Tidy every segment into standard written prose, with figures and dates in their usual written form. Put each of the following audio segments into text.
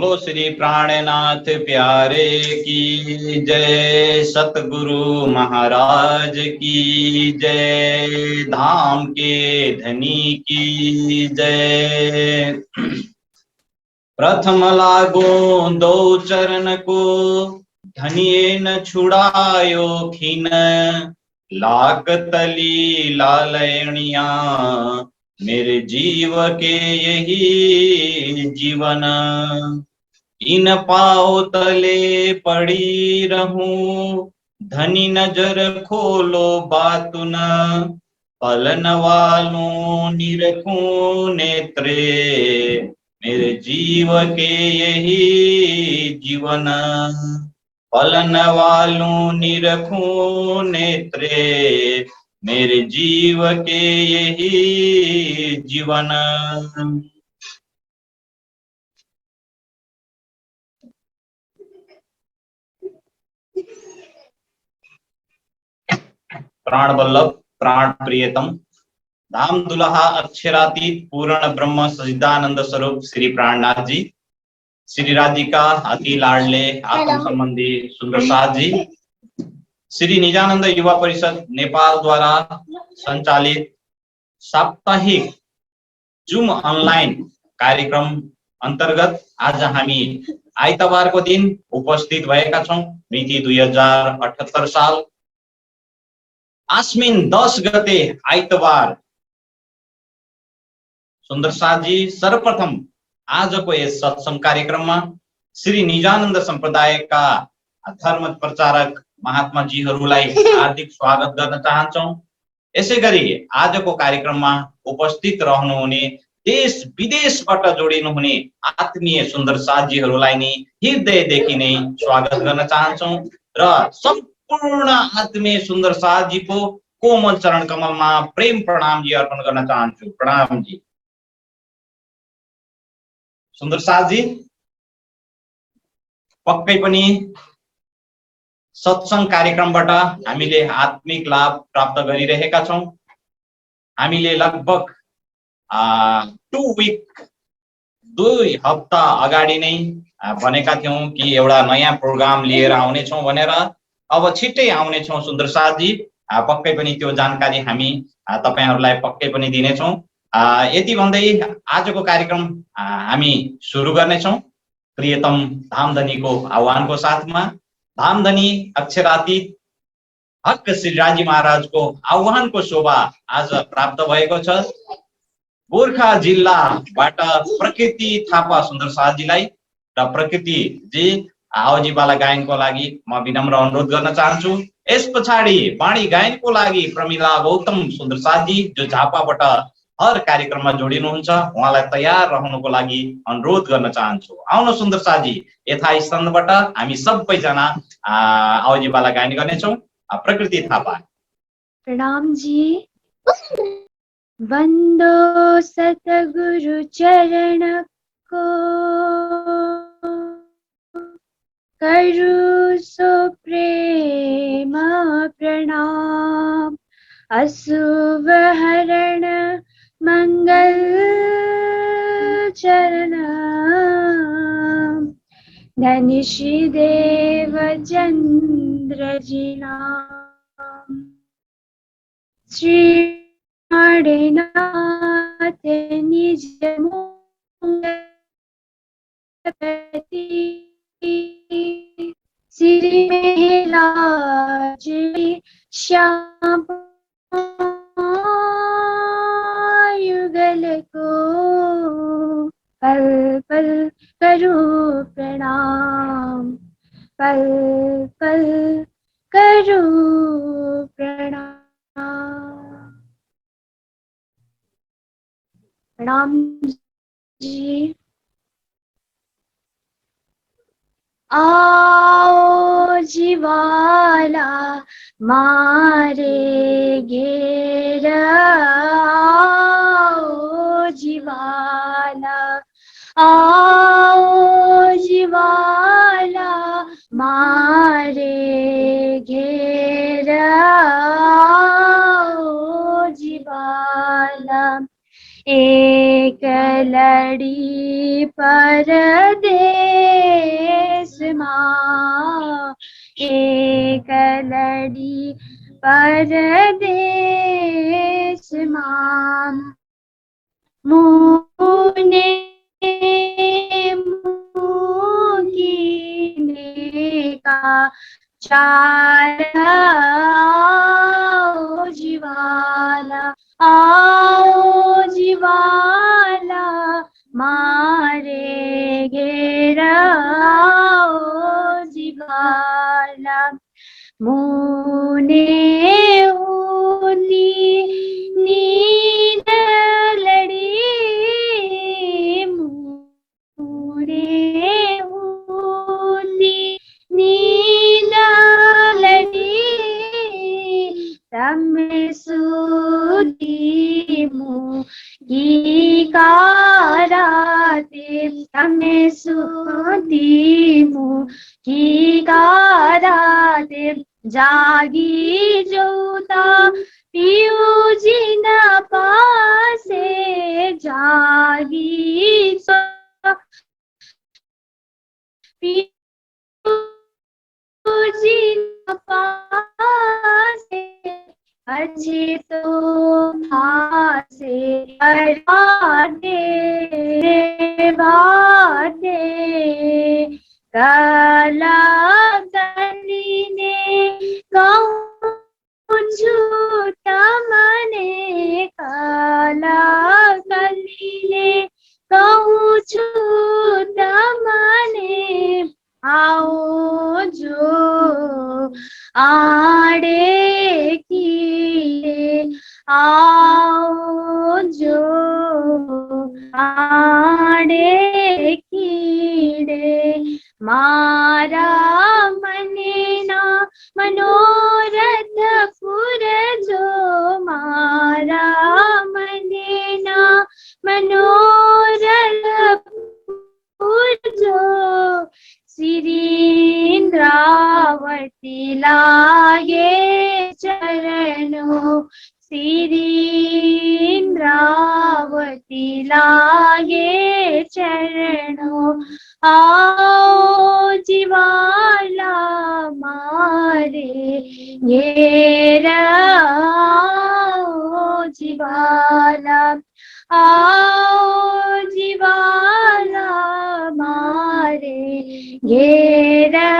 बोलो श्री प्राणनाथ प्यारे की जय, सतगुरु महाराज की जय, धाम के धनी की जय। प्रथम लागो दो चरण को, धनिये न छुड़ायो खिन, लाग तली लालयनिया, मेरे जीव के यही जीवन। इन पाओ तले पड़ी रहूं, धनी नजर खोलो बातु न, पलन वालों निरखूं नेत्रे, मेरे जीव के यही जीवन। पलन वालों निरखूं नेत्रे, मेरे जीव के यही जीवन। प्राण वल्लभ प्राण प्रियतम, धाम दुल्हा अक्षरातीत पूर्ण ब्रह्म सच्चिदानंद स्वरूप श्री प्राणनाथ जी, श्री राधिका अति लाडले आत्म संबंधी सुंदर साथ जी, श्री निजानंद युवा परिषद नेपाल द्वारा संचालित साप्ताहिक जूम अनलाइन कार्यक्रम अंतर्गत आज हामी आइतबारको दिन उपस्थित भएका छौं। मिति 2078 साल आश्विन 10 गते आइतबार। सुन्दर साथ जी, सर्वप्रथम आजको यस सत्संग कार्यक्रममा श्री निजानन्द सम्प्रदायका धर्म प्रचारक महात्मा जीहरूलाई हार्दिक स्वागत गर्न चाहन्छौं। यसैगरी आजको कार्यक्रममा उपस्थित रहनुहुने देश विदेशबाट जोडिनुहुने आत्मीय सुन्दर साथीहरूलाई नि हृदयदेखि नै स्वागत गर्न चाहन्छौं र सम्पूर्ण आत्मीय सुन्दर साथीको कोमल चरण कमलमा प्रेम प्रणाम जी अर्पण गर्न चाहन्छु। प्रणाम जी। सुन्दर साथी, पक्कै पनि सत्संग कार्यक्रमबाट हामीले आत्मिक लाभ प्राप्त गरिरहेका छौं। हामीले लगभग 2 हप्ता अगाडि नै भनेका थियौं कि एउटा नयाँ प्रोग्राम लिएर आउने छौं भनेर। अब छिट्टै आउने छौं सुन्दर साथी, पक्कै पनि त्यो जानकारी हामी तपाईहरुलाई पक्कै पनि दिने छौं। यति भन्दै आजको कार्यक्रम हामी सुरु गर्ने छौं। प्रियतम धामधनीको आह्वानको साथमा धामधनी अक्षरातीत हक श्री राजी महाराजको आह्वानको शोभा आज प्राप्त भएको छ। गोर्खा जिल्लाबाट प्रकृति थापा सुन्दर साथीलाई र प्रकृति जी आवजी बाला गायनको लागि म विनम्र अनुरोध गर्न चाहन्छु। यस पछाडि वाणी गायनको लागि प्रमिला गौतम सुन्दर साथी जो झापाबाट हर कार्यक्रममा जोडिनुहुन्छ, उहाँलाई तयार रहनुको लागि अनुरोध गर्न चाहन्छु। आउनु सुन्दर साथी, यथास्थानबाट हामी सबैजना आवजी बाला गायन गर्नेछौं। प्रकृति थापा। प्रणाम जी। वंदो सतगुरु चरण को, करु सो प्रेम प्रणाम। अशुभ हरण मंगल चरण, धन्य श्री देव चंद्र जी नाम। श्री नाथ निज मूलपति, श्री महिलाज श्याम युगल को, पल पल करो प्रणाम, पल पल करो प्रणाम। प्रणाम जी। आओ जीवाला मारे घेर, आओ जीवाला, आओ जीवाला मारे घेर, आओ जीवाला। एक लड़ी परदेसी माँ एक लड़ी परदेश माँ मुने मुकीने का चार आओ जीवाला मारे घेरा आओ जीवाला मुने ऊनी नींद लड़ी मुने ऊनी नींद लड़ी तम सूती मुगी काराते तम सूती मुगी काराते जागी जोता पियू जी न पासे जागी जो पियू जी न पासे अच्छे तो भासे बाते काला कली ने कहूँ झूठा मने काला कली ने कहूँ झूठा मने आओ जो आड़े की आओ जो आड़े कीड़े मारा मने ना मनोरथ पुर जो मारा मने ना मनोरथ पुर जो श्री इंद्रावती लागे चरणों श्री इंद्रावती लागे चरणों आओ जीवाला मारे घेरा आओ जीवाला आओ जीवाला मारे घेरा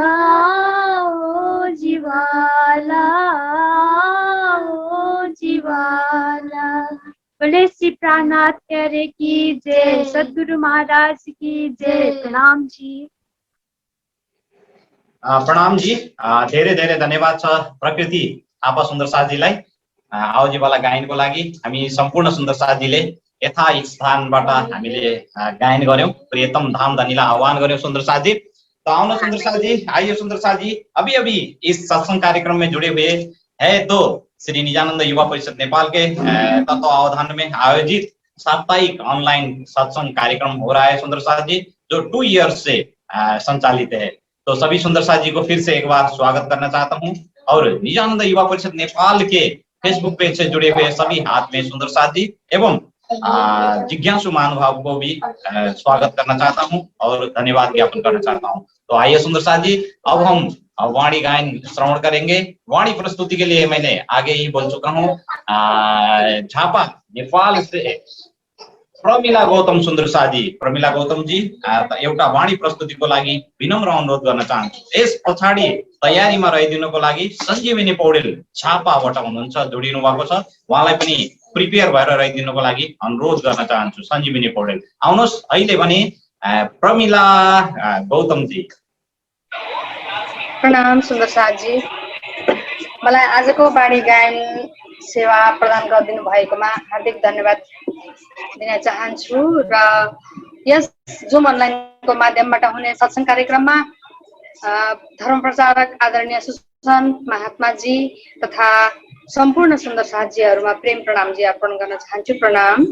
आओ जीवाला आओ जीवाला। बोले श्री प्राणनाथ प्यारे की जय, सद्गुरु महाराज की जय। प्रणाम जी। प्रणाम जी। धेरै धेरै धन्यवाद छ प्रकृति थापा सुन्दर साथजीलाई आउजीवाला गायनको लागि। हामी सम्पूर्ण सुन्दर साथजीले यथा स्थानबाट हामीले गायन गर्यौं, प्रियतम धाम धनीलाई आह्वान गर्यौं सुन्दर साथजी। तो आओ ना सुन्दर साथजी, आइए सुन्दर साथजी। अभी अभी इस सत्संग कार्यक्रम में जुड़े हुए है तो श्री निजानंद युवा परिषद नेपाल के तत्वावधान में आयोजित साप्ताहिक ऑनलाइन सत्संग कार्यक्रम हो रहा है सुंदर साथ जी, जो 2 ईयर्स से संचालित है। तो सभी सुंदर साथ जी को फिर से एक बार स्वागत करना चाहता हूं और निजानंद युवा परिषद नेपाल के फेसबुक पेज से जुड़े हुए सभी आत्मीय सुंदर साथ जी एवं जिज्ञासु महानुभाव को भी स्वागत करना चाहता हूं और धन्यवाद ज्ञापन करना चाहता हूं। तो आइए सुंदर साथ जी, अब हम वाणी गायन श्रवण करेंगे। वाणी प्रस्तुति के लिए मैंने आगे ही बोल चुका हूँ। झापा नेपाल से प्रमिला गौतम सुन्दर साथी, प्रमिला गौतम जी एउटा वाणी प्रस्तुतिको लागि विनम्र अनुरोध गर्न चाहन्छु। यस पछाडि तयारीमा रहिदिनुको लागि सञ्जीवनी पौडेल झापाबाट हुनुहुन्छ, जोडिनु भएको छ। उहाँलाई पनि प्रिपेयर भएर रहिदिनुको लागि अनुरोध गर्न चाहन्छु। सञ्जीवनी पौडेल आउनुहोस् अहिले भने। प्रमिला गौतम जी। प्रणाम सुन्दर साथजी, मलाई आजको वाणी गायन सेवा प्रदान गरिदिनु भएकोमा हार्दिक धन्यवाद दिन चाहन्छु। र यस जुम अनलाइनको माध्यमबाट हुने सत्संग कार्यक्रममा धर्म प्रचारक आदरणीय सुसन महात्मा जी तथा सम्पूर्ण सुन्दर साथजीहरूमा प्रेम प्रणाम जी अर्पण गर्न चाहन्छु। प्रणाम।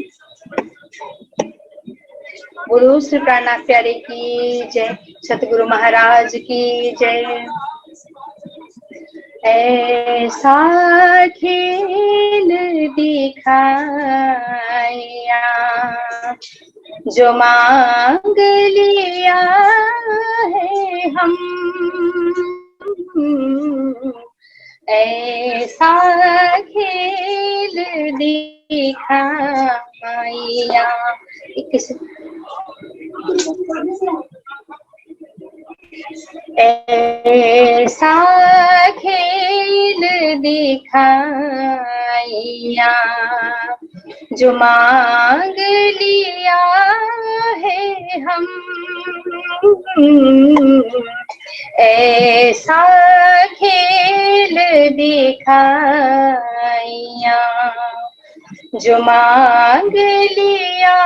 गुरु श्री प्राणनाथ प्यारे की जय, सतगुरु महाराज की जय। ऐसा खेल दिखाया जो मांग लिया है ऐसा खेल दिखाया। ऐसा खेल दिखाया जो मांग लिया है हम। ऐसा खेल दिखाया जो मांग लिया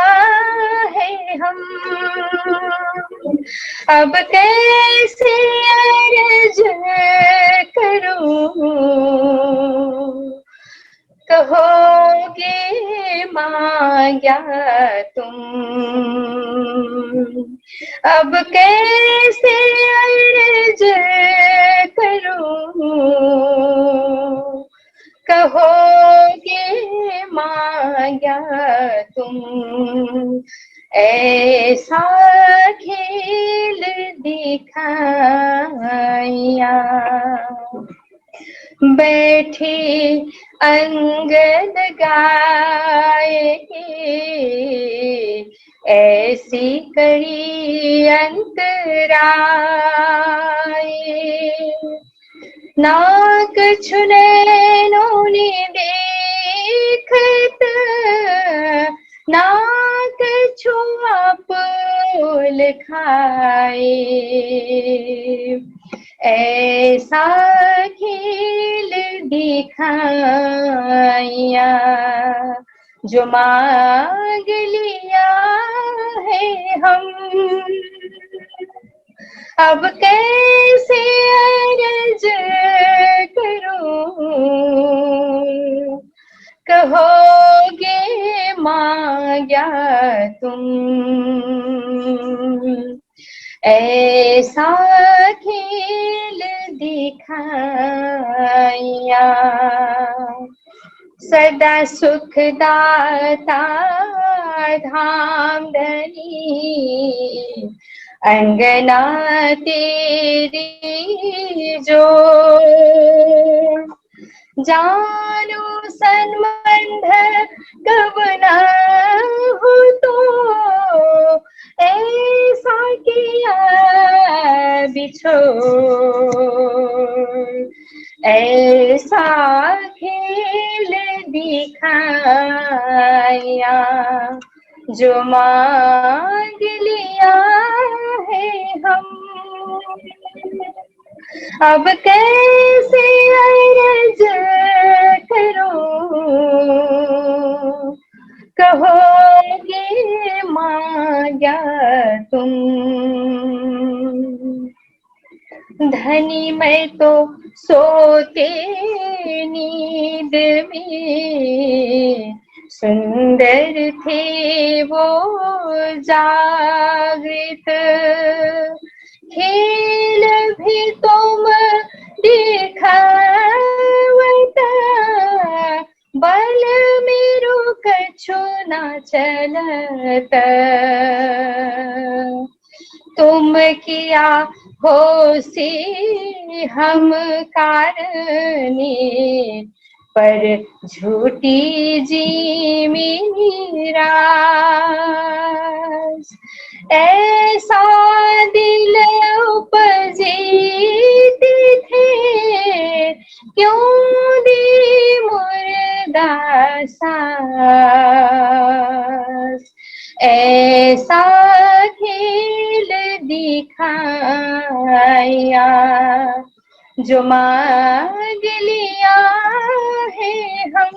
है हम। अब कैसे अर्ज करूं, कहोगे मांगा तुम। अब कैसे अर्ज करूं, कहोगे मांगा तुम। ऐसा खेल दिखाया। बैठे अंगद गाए ऐसी कड़ी अंतराए। ना कछु नैनों ने देखत, ना कछु आपुल खाए। ऐसा खेल दिखाया जो मांग लिया है हम। अब कैसे अर्ज करूं, कहोगे मांगा तुम। ऐसा खेल दिखाया सदा सुखदाता धाम धनी। अंगना तेरी जो जानो संबंध कब न हो तो। ऐसा किया बिछोड़, ऐसा खेल दिखाया जो मांग लिया है हम। अब कैसे अर्ज करूं, कहोगे मांगा तुम। धनी मैं तो सोते नींद में, सुंदर थे वो जागृत। खेल भी तुम दिखावत, बल मेरो कछु न चलत। तुम किया होसी हम कारणे, पर झूठी जी मीरास। ऐसा दिल उपजीत थे क्यों दी मुर्दासास। ऐसा खेल दिखाया जो मांग लिया है हम।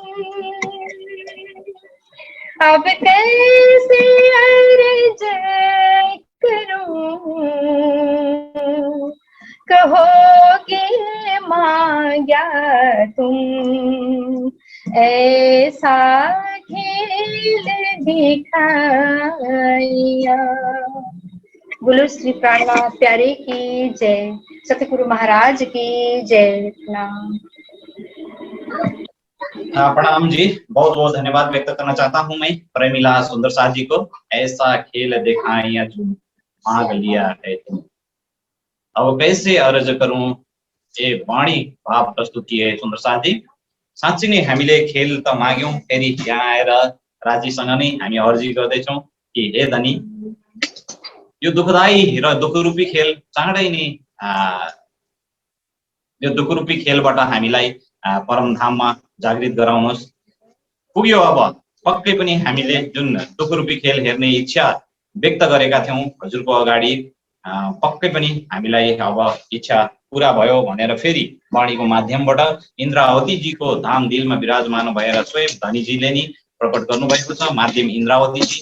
अब कैसे अर्ज करूं, कहोगे मांगा तुम। ऐसा खेल दिखाया। बोलो श्री प्राणनाथ प्यारे की जय, सतगुरु महाराज की जय। प्रणाम। प्रणाम जी, बहुत बहुत धन्यवाद व्यक्त करना चाहता हूं मैं प्रेमिला सुंदर साथ जी को। ऐसा खेल दिखाया जो मांग लिया है तुम। अब कैसे अर्ज करूं, ए वाणी भाव प्रस्तुति है सुन्दर साथी। साँच्चै नै हामीले खेल त माग्यौं, फेरि यहाँ आएर राजीसँग नै हामी अर्जी गर्दैछौँ कि हे धनी यो दुःखदायी र दुःखरूपी खेल चाँडै नै यो दुःखरूपी खेलबाट हामीलाई परमधाममा जागृत गराउनुहोस्। पुग्यो अब पक्कै पनि हामीले जुन दुःखरूपी खेल हेर्ने इच्छा व्यक्त गरेका थियौं हजुरको अगाडि, पक्कै पनि हामीलाई अब इच्छा पूरा भयो भनेर फेरि वाणीको माध्यमबाट इन्द्रावतीजीको धाम दिलमा विराजमान भएर स्वयं धनीजीले नि प्रकट गर्नुभएको छ। माध्यम इन्द्रावतीजी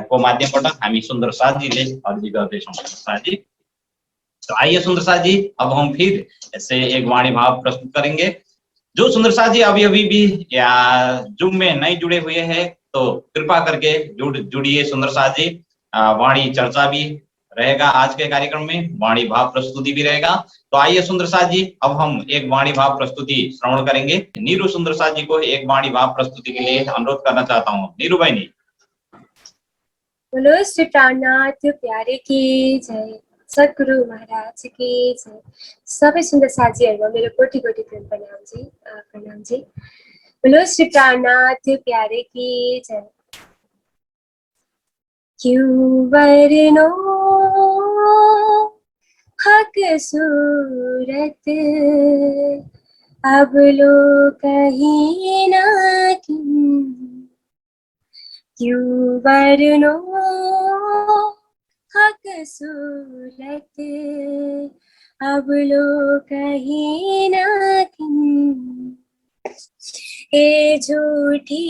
को माध्यमबाट हामी सुन्दर साथजीले अर्जी गर्दैछौँ। साथजी तो आइए सुंदर साथ जी, अब हम फिर ऐसे एक वाणी भाव प्रस्तुत करेंगे। जो सुंदर साथ जी अभी अभी भी जूम में नहीं जुड़े हुए हैं तो कृपा करके जुड़िए सुंदर साथ जी। वाणी चर्चा भी रहेगा आज के कार्यक्रम में, वाणी भाव प्रस्तुति भी रहेगा। तो आइए सुंदर साथ जी, अब हम एक वाणी भाव प्रस्तुति श्रवण करेंगे। नीरू सुंदर साथ जी को एक वाणी भाव प्रस्तुति के लिए अनुरोध करना चाहता हूँ। नीरू बहनी। बोलो श्री प्राणनाथ प्यारे की जय, सद्गुरु महाराज की जय। सबै सुन्दर साथीहरुमा मेरो कोटि कोटि प्रणाम जी। बोलो श्री प्राणनाथ प्यारे की जय। क्यों वरनो हक सूरत अब लो कहीं ना क्यों वरनो हक सूरत अब लो कहीं ना ए झूठी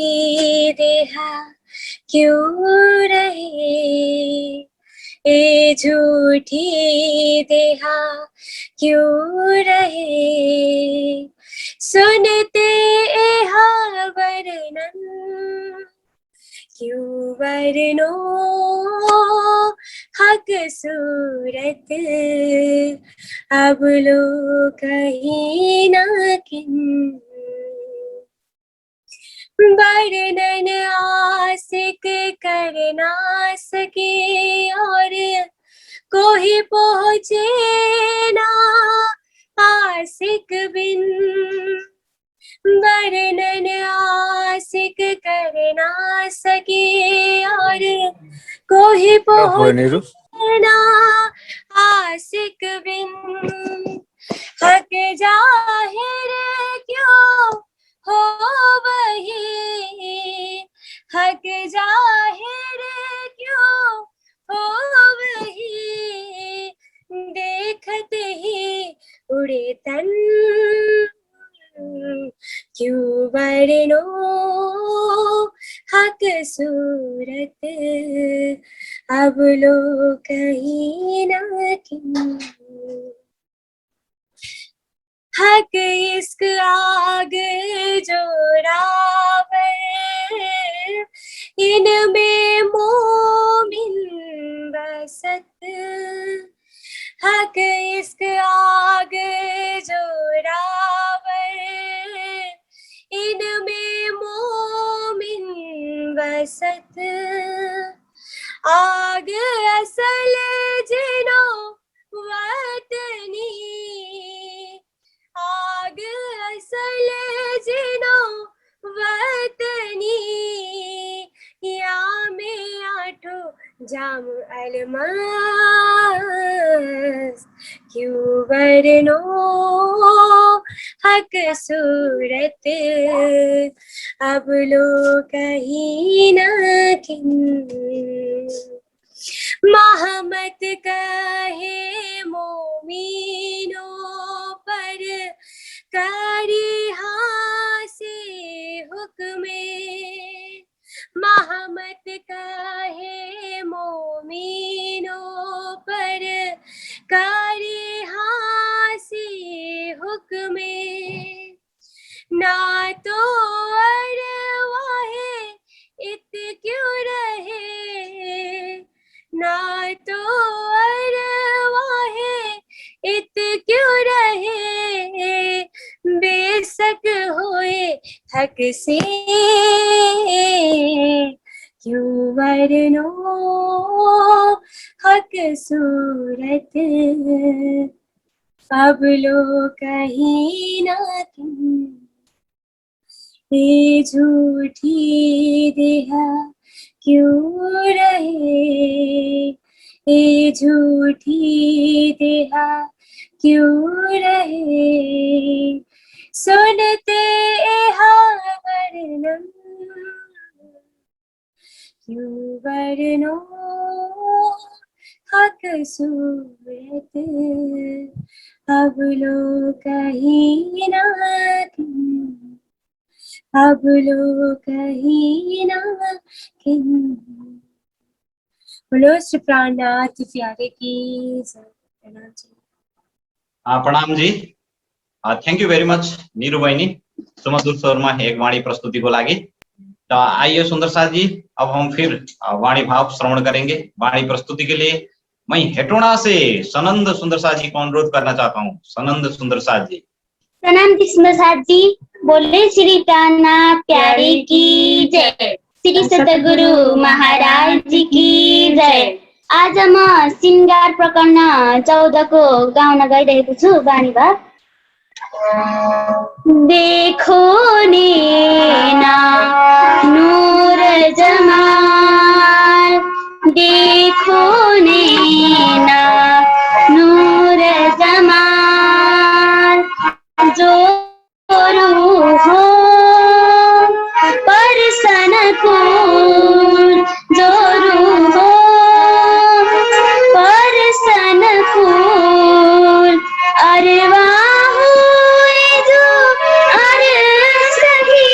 देहा क्यों रहे, ए झूठी देहा क्यों रहे, सुनते यहाँ वर्णन क्यों वरनो हक सूरत अब लो कहीं ना किन, वर्णन आशिक कर ना सके और कोई पहुँचे ना आशिक बिन, वर्णन आशिक कर ना सके और कोई पहुँचे ना आशिक बिन, हक जाहिर क्यों हो वही, हक जाहिर क्यों हो वही, देखते ही उड़े तन क्यों वरनो हक सूरत अब लो कहीं ना किन, हक इश्क आग जोरावर इनमें मोमिन बसत, हक इश्क आग जोरावर इनमें मोमिन बसत, आग असल जिनो वतनी, आग असल जिनो वतनी, या में आठों जाम अलमास क्यों वरनो हक सूरत अब लो कहीं ना किन, महमत कहे मोमिनों पर करी हासे हुक्मे, महमत कहे मोमिनों पर करी हासे हुक्मे, ना तो अरवाहे इत क्यों रहे, ना तो अरवाहे इत क्यों रहे, बेशक होए हक से क्यों वरनो हक सूरत अब लो कहीं ना तुम ये झूठी देहा क्यों रहे, ये झूठी देहा क्यों रहे, सुनते हाँ वर्णन क्यों वर्णो हक सूरत, अब लो कहीं ना तुम, अब लो कहीं ना किन। बोलो श्री प्राणनाथ प्यारे की जय। प्रणाम जी। प्रणाम जी। Thank you very much Niru बहिनी सुमधुर स्वरमा एक वाणी प्रस्तुति को लागि। तो आइए सुंदर साथ जी, अब हम फिर वाणी भाव श्रवण करेंगे। वाणी प्रस्तुति के लिए मैं हेटोड़ा से सनंद सुंदर साथ जी को अनुरोध करना चाहता हूँ। सनंद सुंदर साथ जी। प्रणाम सुंदर साथ जी। बोले श्री प्राणनाथ प्यारे की जय, श्री सतगुरु महाराज जी की जय। आज म श्रृंगार प्रकरण 14 को गाउन गइरहेको छु वाणी भाव। देखो नैना नूर जमाल, देखो नैना नूर जमाल, जो रूह हो परसन फूल, जो रूह हो परसन फूल, अरे वाह जो अरे सखी,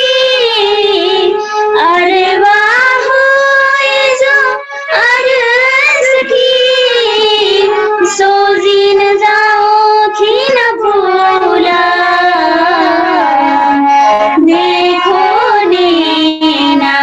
अरे वाह जो अरे सखी, सोजी न जाओ खिन भूला, देखो नैना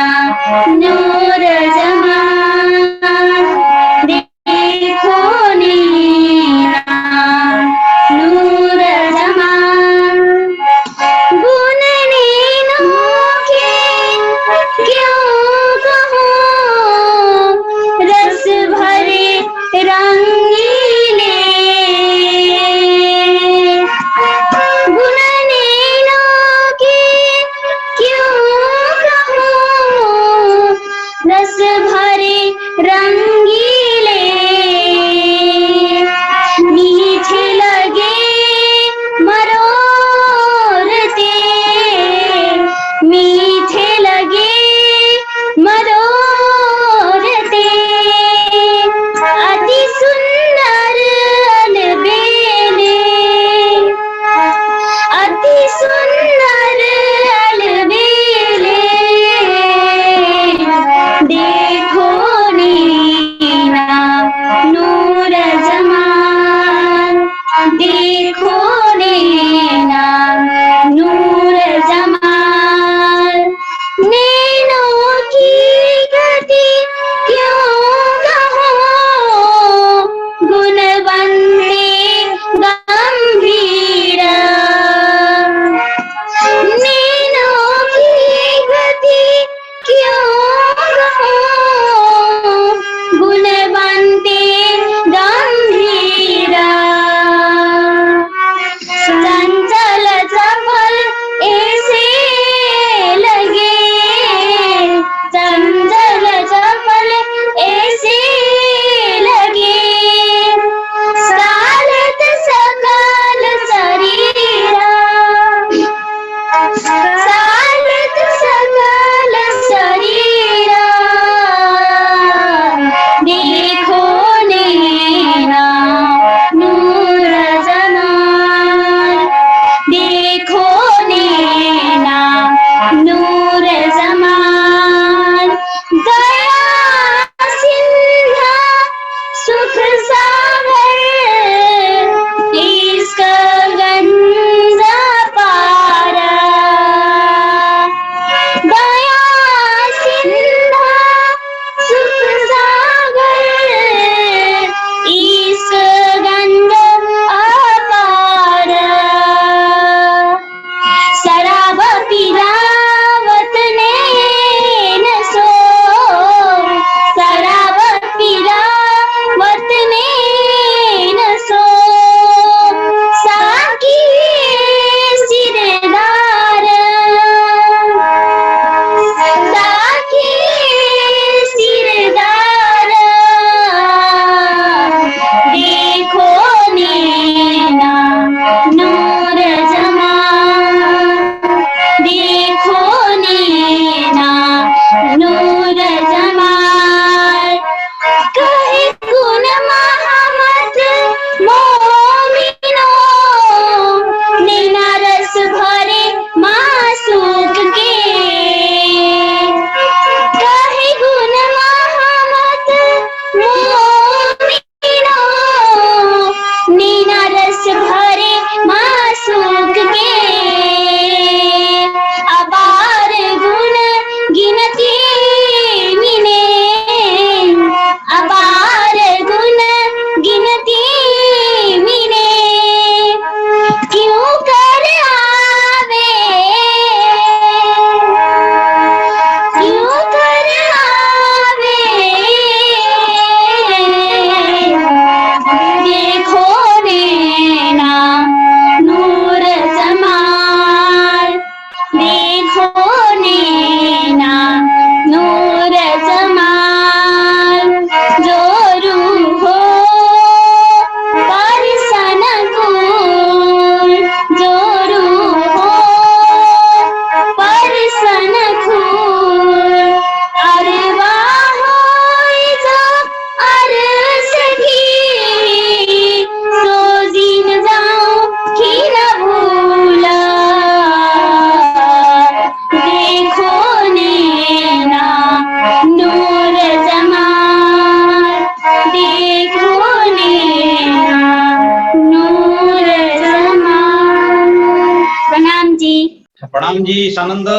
प्रणाम जी सानन्द,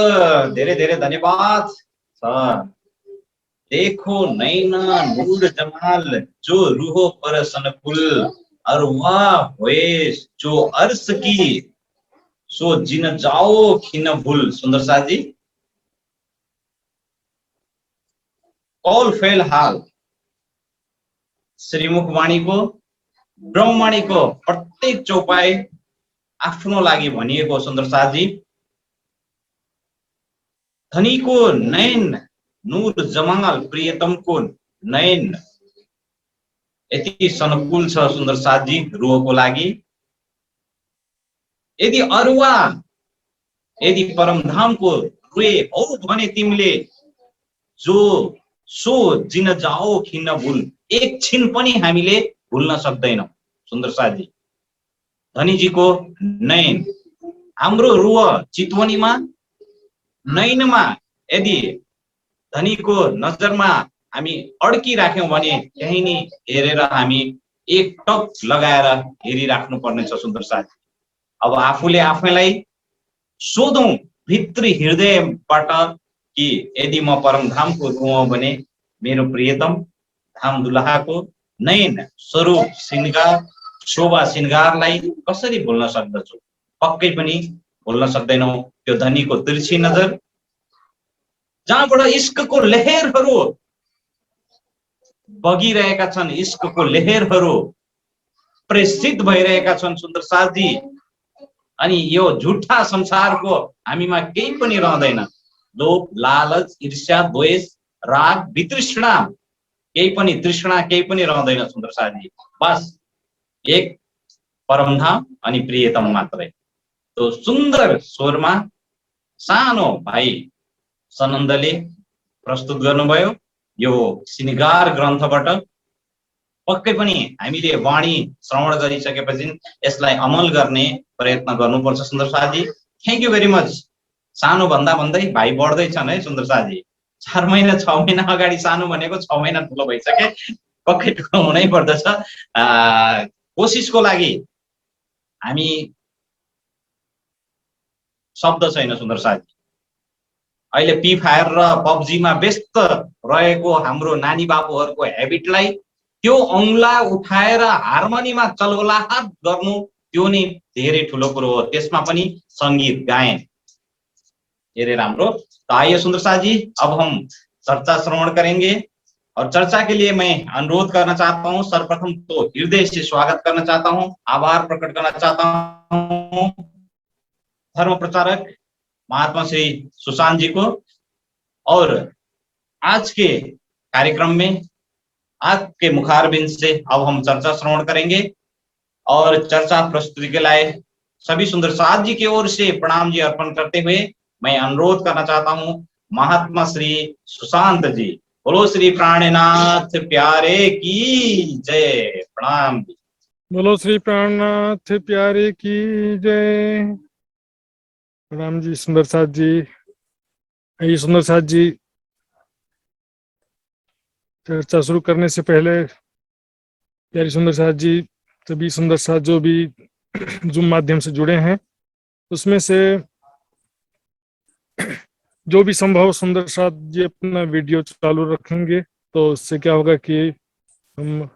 धेरै धेरै धन्यवाद छ। देखो नैना नूर जमाल, जो रूहो पर सनकुल, और वह होए जो अर्श की, सो जिन जाओ खिन भूल। सुंदर साथ जी, कौल फेल हाल श्रीमुखवाणीको ब्रह्मवाणीको प्रत्येक चौपाई आफ्नो लागि भनिएको। सुन्दर साथ जी, धनीको नयन नूर जमाल, प्रियतमको नयन यति सनकुल छ। सुन्दर साथ जी, रुहको लागि यदि अरुवा यदि परमधामको रुए हौ भने तिमीले, जो सो जिन जाओ खिन्न भूल, एक छिन पनि हामीले भुल्न सक्दैनौँ। सुन्दर साथ जी, धनीजीको नयन, हाम्रो रुह चितवनीमा नयनमा यदि धनीको नजरमा हामी अड्किराख्यौँ भने त्यही नै हेरेर हामी एक टक लगाएर हेरिराख्नु पर्नेछ। सुन्दर साथ, अब आफूले आफैलाई सोधौं भित्री हृदयबाट कि यदि म परमधामको रुँ भने मेरो प्रियतम धाम दुलहाको नयन स्वरूप श्रृंगार शोभा श्रृंगारलाई कसरी भुल्न सक्दछु? पक्कै पनि भुल्न सक्दैनौँ। त्यो धनीको तिर्छी नजर, जहाँबाट इश्कको लहरहरू बगिरहेका छन्, इश्कको लहरहरू प्रेषित भइरहेका छन्। सुन्दर साथ जी, अनि यो झुठा संसारको हामीमा केही पनि रहँदैन। लोभ, लालच, ईर्ष्या, द्वेष, राग, वितृष्णा, केही पनि तृष्णा केही पनि रहँदैन। सुन्दर साथ जी, बस एक परमधाम अनि प्रियतम मात्रै। तो सुन्दर स्वरमा सानो भाइ सनन्दले प्रस्तुत गर्नुभयो यो श्रृंगार ग्रन्थबाट। पक्कै पनि हामीले वाणी श्रवण गरिसकेपछि यसलाई अमल गर्ने प्रयत्न गर्नुपर्छ। सुन्दर साथ जी, थ्याङ्क यू भेरी मच। सानो भन्दा भन्दै भाइ बढ्दैछन् है सुन्दर साथ जी। 4 महिना 6 महिना अगाडि सानो भनेको 6 महिना ठुलो भइसके, पक्कै ठुलो हुनै पर्दछ। कोसिसको लागि हामी शब्द छैन। सुन्दर साथ जी, अहिले पी फायर र पबजीमा व्यस्त रहेको हाम्रो नानी बाबुहरूको हेबिटलाई त्यो औंला उठाएर हार्मोनीमा चलवलाहट गर्नु, त्यो नै धेरै ठुलो कुरो हो। त्यसमा पनि संगीत गायन धेरै राम्रो। तो आइए सुंदर साथ जी, अब हम चर्चा श्रवण करेंगे। और चर्चा के लिए मैं अनुरोध करना चाहता हूं, सर्वप्रथम तो हृदय से स्वागत करना चाहता हूं, आभार प्रकट करना चाहता हूं धर्म प्रचारक महात्मा श्री सुशांत जी को। और आज के कार्यक्रम में आपके मुखारबिंद से अब हम चर्चा श्रवण करेंगे। और चर्चा प्रस्तुति के लिए सभी सुंदर साथ जी की ओर से प्रणाम जी अर्पण करते हुए मैं अनुरोध करना चाहता हूं महात्मा श्री सुशांत जी। बोलो श्री प्राणनाथ प्यारे की जय। प्रणाम जी। बोलो श्री प्राणनाथ प्यारे की जय। प्रणाम जी सुंदर साथ जी। आइए सुंदर साथ जी, चर्चा शुरू करने से पहले प्यारी सुंदर साथ जी, सभी सुंदर साथ जो भी जूम माध्यम से जुड़े हैं, उसमें से जो भी संभव सुंदर साथ जी अपना वीडियो चालू रखेंगे तो उससे क्या होगा कि हम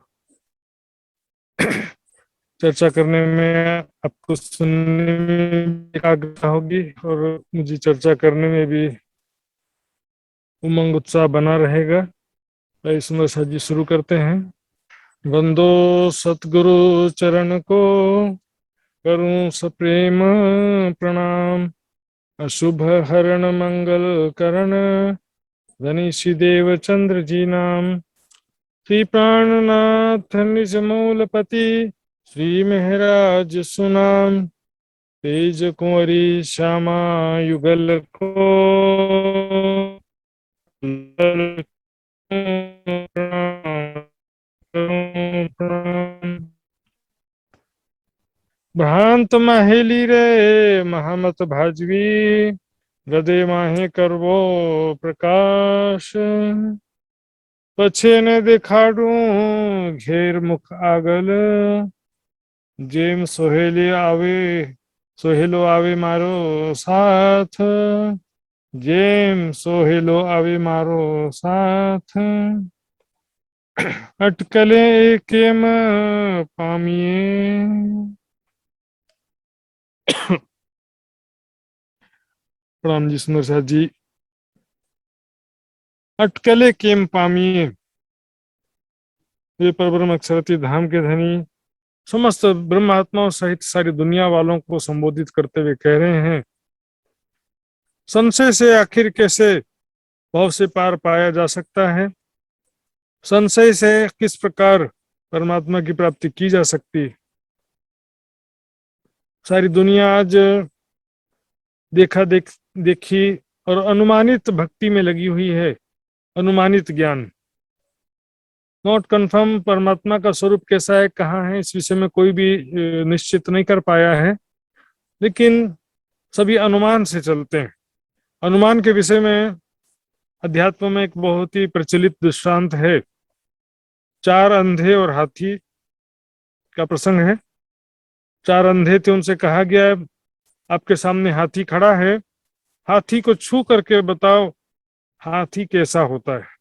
चर्चा करने में, आपको सुनने में एकाग्रता होगी और मुझे चर्चा करने में भी उमंग उत्साह बना रहेगा। तो सुंदर साथ जी शुरू करते हैं। वंदो सतगुरु चरण को, करूं सप्रेम प्रणाम, अशुभ हरण मंगल करण, धनीषि देव चंद्र जी नाम। श्री प्राणनाथ निज मूलपति, श्री महराज सुनाम, तेज कुंवरी श्यामा युगल को, भ्रांत माहेली रे महामत भाजवी, हृदय माहे करवो प्रकाश, पछे ने दिखाड़ू घेर मुख आगल, जेम सोहेली आवे सोहेलो आवे मारो साथ, जेम सोहेलो आवे मारो साथ, अटकले केम पामिए। प्रणाम जी सुंदर साथ जी। अटकले केम पामिए, ये परब्रह्म अक्षरति धाम के धनी समस्त ब्रह्मात्माओं सहित सारी दुनिया वालों को संबोधित करते हुए कह रहे हैं, संशय से आखिर कैसे भाव से पार पाया जा सकता है, संशय से किस प्रकार परमात्मा की प्राप्ति की जा सकती है। सारी दुनिया आज देखी और अनुमानित भक्ति में लगी हुई है, अनुमानित ज्ञान, नॉट कन्फर्म परमात्मा का स्वरूप कैसा है, कहाँ है, इस विषय में कोई भी निश्चित नहीं कर पाया है, लेकिन सभी अनुमान से चलते हैं। अनुमान के विषय में अध्यात्म में एक बहुत ही प्रचलित दृष्टांत है, 4 अंधे और हाथी का प्रसंग है। 4 अंधे थे, उनसे कहा गया आपके सामने हाथी खड़ा है, हाथी को छू करके बताओ हाथी कैसा होता है।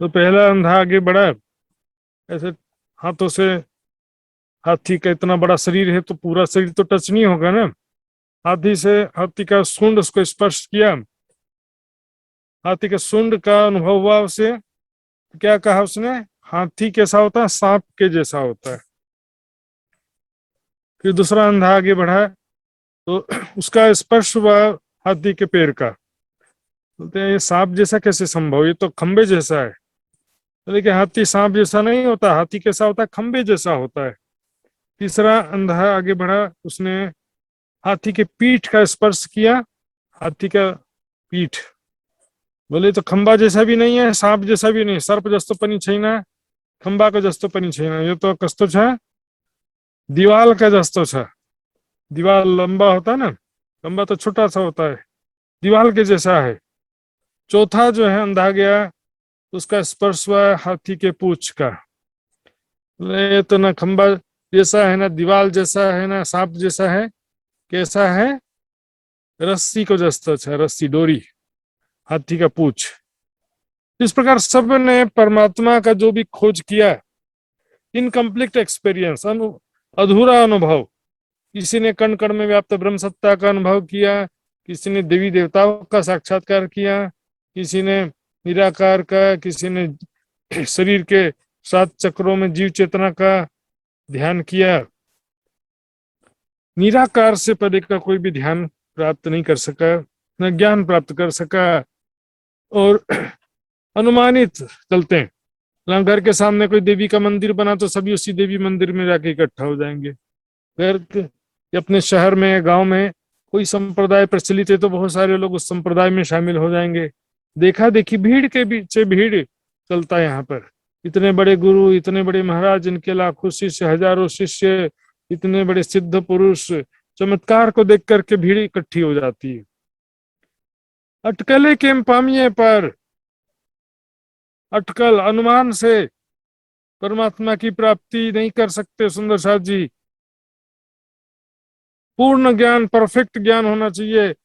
तो पहला अंधा आगे बढ़ा, ऐसे हाथों से, हाथी का इतना बड़ा शरीर है तो पूरा शरीर तो टच नहीं होगा ना, हाथी का सूंड उसको स्पर्श किया, हाथी के सूंड का अनुभव हुआ उसे, क्या कहा उसने, हाथी कैसा होता है, सांप के जैसा होता है। फिर दूसरा अंधा आगे बढ़ा तो उसका स्पर्श हुआ हाथी के पैर का, बोलते हैं ये सांप जैसा कैसे संभव, ये तो खंबे जैसा है। लेकिन हाथी सांप जैसा नहीं होता, हाथी कैसा होता है, खंबे जैसा होता है। तीसरा अंधा आगे बढ़ा, उसने हाथी के पीठ का स्पर्श किया, हाथी का पीठ, बोले तो खंबा जैसा भी नहीं है, सांप जैसा भी नहीं, सर्प जस्तो पनि छैन, खंबा को जस्तो पनि छैन, यो तो कस्तो छ, दीवाल का जस्तो छ। दीवाल लंबा होता है ना, खंबा तो छोटा सा होता है, दीवाल के जैसा है। चौथा जो है अंधा गया, उसका स्पर्श हुआ हाथी के पूंछ का, ये तो ना खंबा जैसा है, ना दीवाल जैसा है, ना सांप जैसा है, कैसा है, रस्सी को जस्तो छ, रस्सी डोरी, हाथी का पूंछ। इस प्रकार सब ने परमात्मा का जो भी खोज किया, इनकम्प्लीट एक्सपीरियंस, अधूरा अनुभव, किसी ने कण कण में व्याप्त ब्रह्म सत्ता का अनुभव किया, किसी ने देवी देवताओं का साक्षात्कार किया, किसी ने निराकार का, किसी ने शरीर के 7 चक्रों में जीव चेतना का ध्यान किया। निराकार से परे का कोई भी ध्यान प्राप्त नहीं कर सका, न ज्ञान प्राप्त कर सका, और अनुमानित चलते हैं। घर के सामने कोई देवी का मंदिर बना तो सभी उसी देवी मंदिर में जाके इकट्ठा हो जाएंगे। घर के अपने शहर में, गांव में कोई संप्रदाय प्रचलित है तो बहुत सारे लोग उस संप्रदाय में शामिल हो जाएंगे। देखा देखी, भीड़ के बीच भीड़ चलता है यहाँ पर। इतने बड़े गुरु, इतने बड़े महाराज, इनके लाखों शिष्य, हजारों शिष्य, इतने बड़े सिद्ध पुरुष, चमत्कार को देख करके भीड़ इकट्ठी हो जाती है। अटकले केम पामिए पर, अटकल अनुमान से परमात्मा की प्राप्ति नहीं कर सकते सुंदर साथ जी। पूर्ण ज्ञान, परफेक्ट ज्ञान होना चाहिए।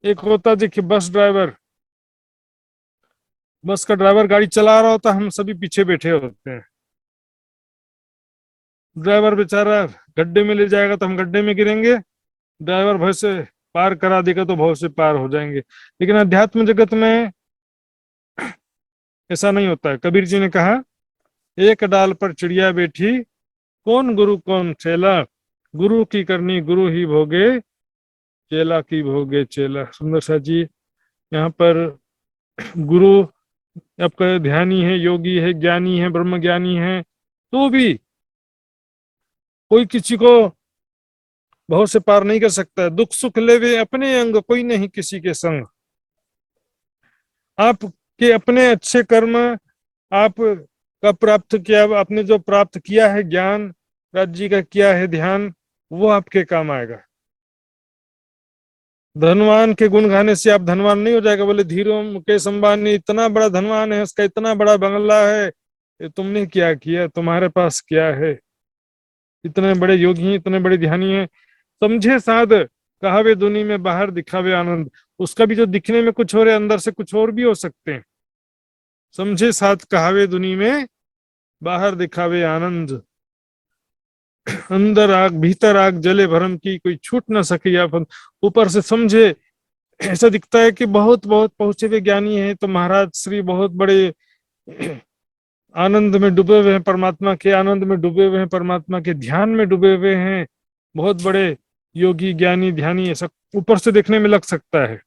एक होता देखिए बस ड्राइवर, बस का ड्राइवर गाड़ी चला रहा होता, हम सभी पीछे बैठे होते हैं। ड्राइवर बेचारा गड्ढे में ले जाएगा तो हम गड्ढे में गिरेंगे, ड्राइवर भय से पार करा देगा तो भव से पार हो जाएंगे। लेकिन अध्यात्म जगत में ऐसा नहीं होता है। कबीर जी ने कहा, एक डाल पर चिड़िया बैठी, कौन गुरु कौन चेला, गुरु की करनी गुरु ही भोगे, चेला की भोगे चेला। सुंदर सा जी, यहाँ पर गुरु आपका ध्यानी है, योगी है, ज्ञानी है, ब्रह्म ज्ञानी है, तो भी कोई किसी को बहुत से पार नहीं कर सकता है। दुख सुख लेवे अपने अंग, कोई नहीं किसी के संग। आपके अपने अच्छे कर्म, आप का प्राप्त किया, आपने जो प्राप्त किया है ज्ञान, राज्य का किया है ध्यान, वो आपके काम आएगा। धनवान के गुण गाने से आप धनवान नहीं हो जाएगा। बोले धीरो मुकेश अंबानी इतना बड़ा धनवान है, उसका इतना बड़ा बंगला है, ये तुमने क्या किया, तुम्हारे पास क्या है। इतने बड़े योगी हैं, इतने बड़े ध्यानी हैं। समझे साध कहावे दुनी में, बाहर दिखावे आनंद। उसका भी जो दिखने में कुछ हो रहा है, अंदर से कुछ और भी हो सकते हैं। समझे साध कहावे दुनी में, बाहर दिखावे आनंद। अंदर आग भीतर आग जले भरम की, कोई छूट ना सके अपन। ऊपर से समझे, ऐसा दिखता है कि बहुत बहुत पहुंचे हुए ज्ञानी हैं, तो महाराज श्री बहुत बड़े आनंद में डूबे हुए हैं, परमात्मा के आनंद में डूबे हुए हैं, परमात्मा के ध्यान में डूबे हुए हैं, बहुत बड़े योगी ज्ञानी ध्यानी, ऐसा ऊपर से देखने में लग सकता है।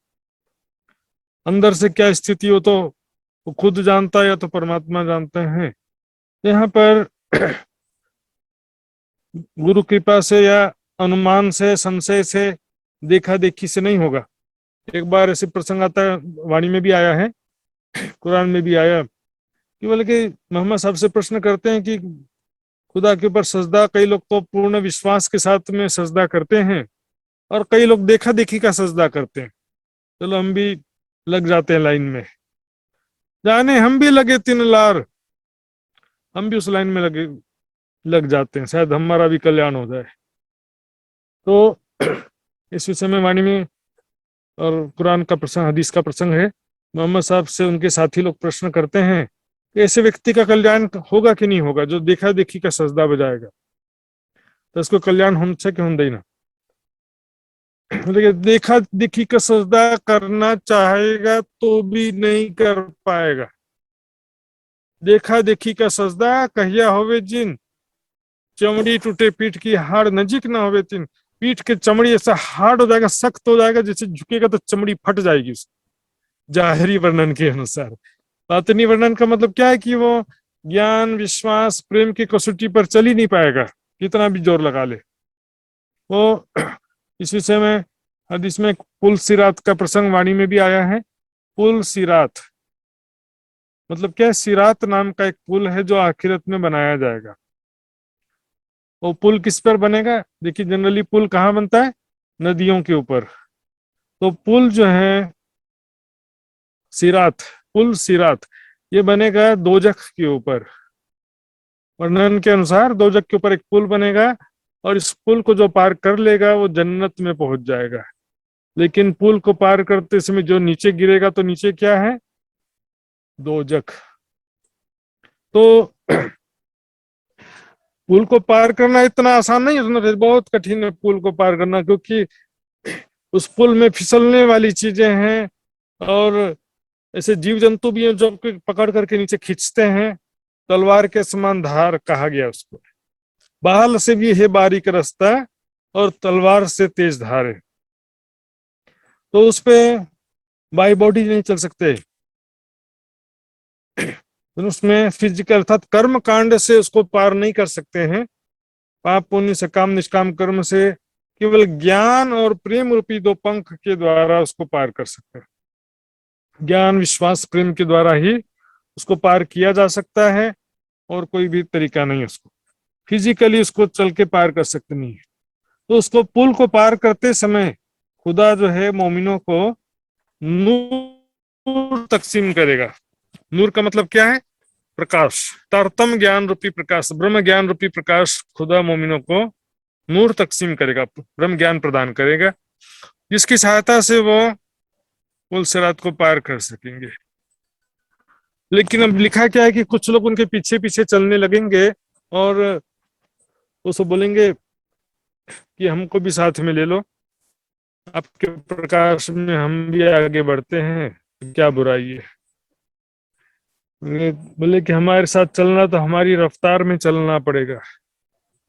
अंदर से क्या स्थिति हो तो वो खुद जानता है या तो परमात्मा जानते हैं। यहाँ पर गुरु कृपा से या अनुमान से, संशय से, देखा देखी से नहीं होगा। एक बार ऐसे प्रसंग आता है, वाणी में भी आया है, कुरान में भी आया, कि बोले कि मोहम्मद साहब से प्रश्न करते हैं कि खुदा के ऊपर सजदा कई लोग तो पूर्ण विश्वास के साथ में सजदा करते हैं, और कई लोग देखा देखी का सजदा करते हैं। चलो हम भी लग जाते हैं लाइन में, जाने हम भी लगे 3 लार, हम भी उस लाइन में लग जाते हैं, शायद हमारा भी कल्याण हो जाए। तो इस विषय में वाणी में और कुरान का प्रसंग, हदीस का प्रसंग है। मोहम्मद साहब से उनके साथी लोग प्रश्न करते हैं कि ऐसे व्यक्ति का कल्याण होगा कि नहीं होगा जो देखा देखी का सजदा बजाएगा, तो उसको कल्याण होना चाहिए कि होना ही ना। लेकिन देखा देखी का सजदा करना चाहेगा तो भी नहीं कर पाएगा। देखा देखी का सजदा कहिया होवे जिन, चमड़ी टूटे पीठ की हाड़ नजीक ना होवे तिन। पीठ के चमड़ी ऐसा हार्ड हो जाएगा, सख्त हो जाएगा, जैसे झुकेगा तो चमड़ी फट जाएगी जाहिरी वर्णन के अनुसार। बातिनी वर्णन का मतलब क्या है कि वो ज्ञान विश्वास प्रेम की कसौटी पर चल ही नहीं पाएगा, कितना भी जोर लगा ले वो। इस विषय में हदीस में पुल सिरात का प्रसंग वाणी में भी आया है। पुल सिरात मतलब क्या है? सिरात नाम का एक पुल है जो आखिरत में बनाया जाएगा। वो पुल किस पर बनेगा? देखिए, जनरली पुल कहाँ बनता है? नदियों के ऊपर। तो पुल जो है सिरात, पुल सिरात, ये बनेगा दोजख के ऊपर। वर्णन के अनुसार दोजख के ऊपर एक पुल बनेगा, और इस पुल को जो पार कर लेगा वो जन्नत में पहुंच जाएगा। लेकिन पुल को पार करते समय जो नीचे गिरेगा, तो नीचे क्या है? दोजख। तो पुल को पार करना इतना आसान नहीं है, बहुत कठिन है पुल को पार करना, क्योंकि उस पुल में फिसलने वाली चीजें हैं, और ऐसे जीव जंतु भी हैं जो पकड़ करके नीचे खींचते हैं। तलवार के समान धार कहा गया उसको। बहाल से भी है बारीक रास्ता, और तलवार से तेज धार है। तो उस पे बाई बॉडी नहीं चल सकते, तो उसमें फिजिकल अर्थात कर्म कांड से उसको पार नहीं कर सकते हैं। पाप पुण्य सकाम निष्काम कर्म से केवल ज्ञान और प्रेम रूपी 2 पंख के द्वारा उसको पार कर सकते हैं। ज्ञान विश्वास प्रेम के द्वारा ही उसको पार किया जा सकता है, और कोई भी तरीका नहीं उसको फिजिकली उसको चल के पार कर सकते नहीं है। तो उसको पुल को पार करते समय खुदा जो है मोमिनों को नूर तकसीम करेगा। नूर का मतलब क्या है? प्रकाश, तारतम ज्ञान रूपी प्रकाश, ब्रह्म ज्ञान रूपी प्रकाश खुदा मोमिनों को नूर तकसीम करेगा, ब्रह्म ज्ञान प्रदान करेगा, जिसकी सहायता से वो पुल सिरात को पार कर सकेंगे। लेकिन अब लिखा क्या है कि कुछ लोग उनके पीछे पीछे चलने लगेंगे, और उसको बोलेंगे कि हमको भी साथ में ले लो, आपके प्रकाश में हम भी आगे बढ़ते हैं, क्या बुराई है। बोले कि हमारे साथ चलना तो हमारी रफ्तार में चलना पड़ेगा,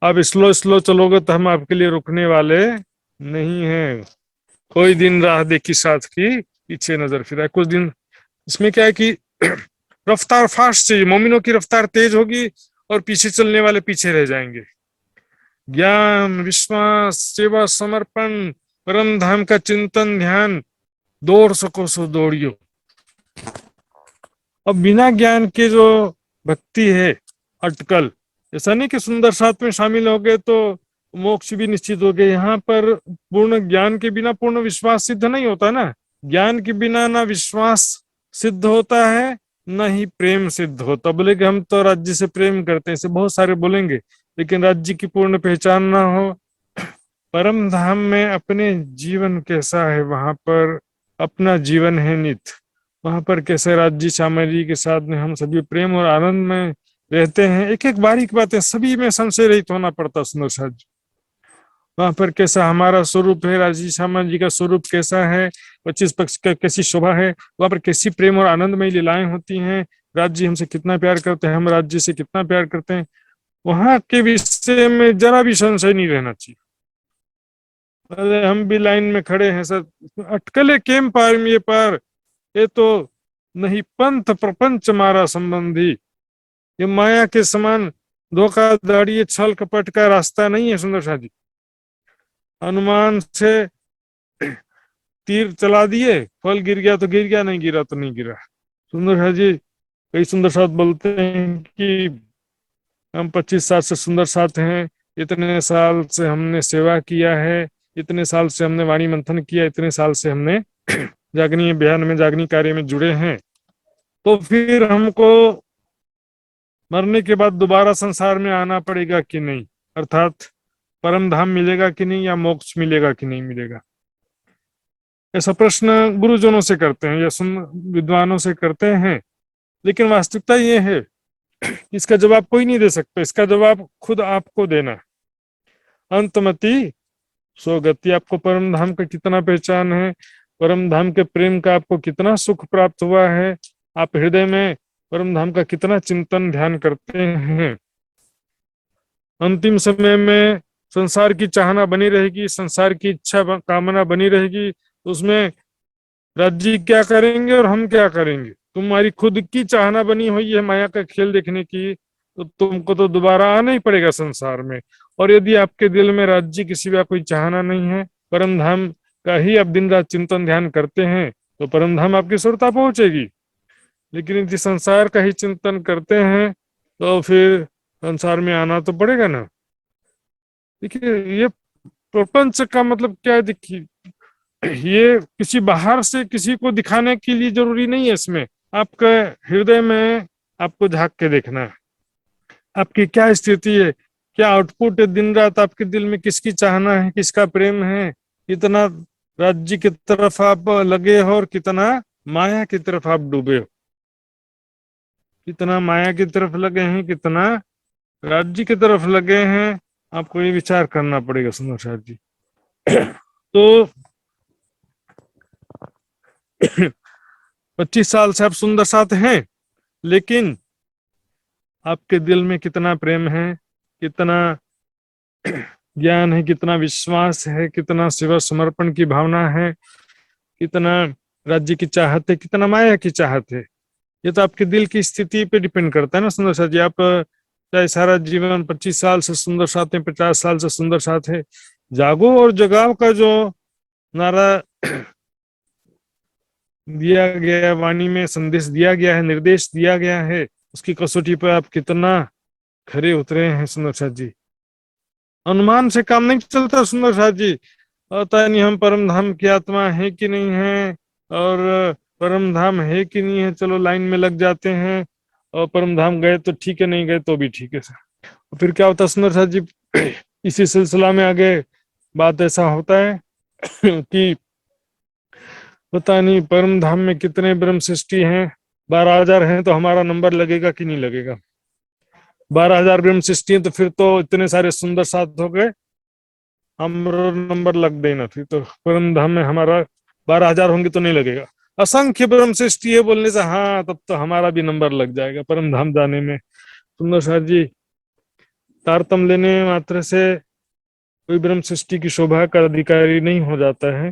आप स्लो स्लो चलोगे तो हम आपके लिए रुकने वाले नहीं हैं। कोई दिन राह देखी साथ की, पीछे नजर फिरा। कुछ दिन इसमें क्या है कि रफ्तार फास्ट चाहिए, मोमिनों की रफ्तार तेज होगी और पीछे चलने वाले पीछे रह जाएंगे। ज्ञान विश्वास सेवा समर्पण परम धाम का चिंतन ध्यान, दौड़ सको सो दौड़ियो। अब बिना ज्ञान के जो भक्ति है अटकल, ऐसा नहीं कि सुंदर साथ में शामिल हो गए तो मोक्ष भी निश्चित हो गए। यहाँ पर पूर्ण ज्ञान के बिना पूर्ण विश्वास सिद्ध नहीं होता ना। ज्ञान के बिना ना विश्वास सिद्ध होता है, न ही प्रेम सिद्ध होता। बोले कि हम तो राज्य से प्रेम करते हैं, ऐसे बहुत सारे बोलेंगे, लेकिन राज्य की पूर्ण पहचान ना हो। परम धाम में अपने जीवन कैसा है, वहां पर अपना जीवन है नित, वहां पर कैसे राज्य सामग्री के साथ में हम सभी प्रेम और आनंद में रहते हैं। एक एक बारीक बातें सभी में संशय रहित होना पड़ता सुंदर साथ जी। वहां पर कैसा हमारा स्वरूप है, राजीव श्यामा जी का स्वरूप कैसा है, 25 पक्ष का कैसी शोभा है, वहां पर कैसी प्रेम और आनंदमय लीलाएं होती हैं, राज्य हमसे कितना प्यार करते हैं, हम राज्य से कितना प्यार करते हैं, वहां के विषय में जरा भी संशय नहीं रहना चाहिए। अरे हम भी लाइन में खड़े हैं सर, अटकले केम पार ये पार, ये तो नहीं पंथ प्रपंच मारा संबंधी। ये माया के समान धोखाधड़ी छल कपट का रास्ता नहीं है सुंदर साथ जी। अनुमान से तीर चला दिए, फल गिर गया तो गिर गया, नहीं गिरा तो नहीं गिरा। सुंदर साथ जी कई सुंदर साथ बोलते हैं कि हम 25 साल से सुंदर साथ हैं, इतने साल से हमने सेवा किया है, इतने साल से हमने वाणी मंथन किया, इतने साल से हमने जागनी अभियान में जागनी कार्य में जुड़े हैं, तो फिर हमको मरने के बाद दोबारा संसार में आना पड़ेगा कि नहीं, अर्थात परम धाम मिलेगा कि नहीं, या मोक्ष मिलेगा कि नहीं मिलेगा। ऐसा प्रश्न गुरुजनों से करते हैं या विद्वानों से करते हैं, लेकिन वास्तविकता ये है इसका जवाब कोई नहीं दे सकता। इसका जवाब खुद आपको देना। अंतमति स्वगति, आपको परम धाम का कितना पहचान है, परम धाम के प्रेम का आपको कितना सुख प्राप्त हुआ है, आप हृदय में परम धाम का कितना चिंतन ध्यान करते हैं। अंतिम समय में संसार की चाहना बनी रहेगी, संसार की इच्छा कामना बनी रहेगी, उसमें राज्य क्या करेंगे और हम क्या करेंगे। तुम्हारी खुद की चाहना बनी हुई है माया का खेल देखने की, तो तुमको तो दोबारा आना ही पड़ेगा संसार में। और यदि आपके दिल में राज्य की सिवा कोई चाहना नहीं है, परम धाम का ही आप दिन रात चिंतन ध्यान करते हैं, तो परम धाम आपकी सुरता पहुंचेगी। लेकिन यदि संसार का ही चिंतन करते हैं तो फिर संसार में आना तो पड़ेगा ना। देखिए ये प्रपंच का मतलब क्या है, देखिए ये किसी बाहर से किसी को दिखाने के लिए जरूरी नहीं है। इसमें आपके हृदय में आपको झांक के देखना है, आपकी क्या स्थिति है, क्या आउटपुट है, दिन रात आपके दिल में किसकी चाहना है, किसका प्रेम है, कितना राज्य की तरफ आप लगे हो और कितना माया की तरफ आप डूबे हो, कितना माया की तरफ लगे हैं, कितना राज्य की तरफ लगे हैं, आपको ये विचार करना पड़ेगा सुंदर साथ जी। तो 25 साल से आप सुंदर साथ हैं, लेकिन आपके दिल में कितना प्रेम है, कितना ज्ञान है, कितना विश्वास है, कितना सेवा समर्पण की भावना है, कितना राज्य की चाहत है, कितना माया की चाहत है, ये तो आपके दिल की स्थिति पे डिपेंड करता है ना सुंदर साथ जी। आप चाहे सारा जीवन 25 साल से सुंदर साथ है, 50 साल से सुंदर साथ है, जागो और जगाओ का जो नारा दिया गया, वाणी में संदेश दिया गया है, निर्देश दिया गया है, उसकी कसौटी पर आप कितना खरे उतरे हैं सुंदर साथ जी। अनुमान से काम नहीं चलता सुंदर साथ जी। पता नहीं हम परम धाम की आत्मा है कि नहीं है, और परम धाम है कि नहीं है, चलो लाइन में लग जाते हैं, और परम धाम गए तो ठीक है, नहीं गए तो भी ठीक है सर। फिर क्या होता है सुंदर साथ जी, इसी सिलसिला में आगे बात ऐसा होता है कि पता नहीं परम धाम में कितने ब्रह्म सृष्टि हैं, 12,000 हैं, तो हमारा नंबर लगेगा कि नहीं लगेगा। 12,000 ब्रह्म सृष्टि है तो फिर तो इतने सारे सुंदर साथ हो गए, हमारा नंबर लग देना, फिर तो परम धाम में हमारा 12,000 होंगे तो नहीं लगेगा। असंख्य ब्रह्म सृष्टि है बोलने से हाँ, तब तो हमारा भी नंबर लग जाएगा परम धाम जाने में। सुंदर साथ जी तारतम लेने मात्र से कोई ब्रह्म सृष्टि की शोभा का अधिकारी नहीं हो जाता है,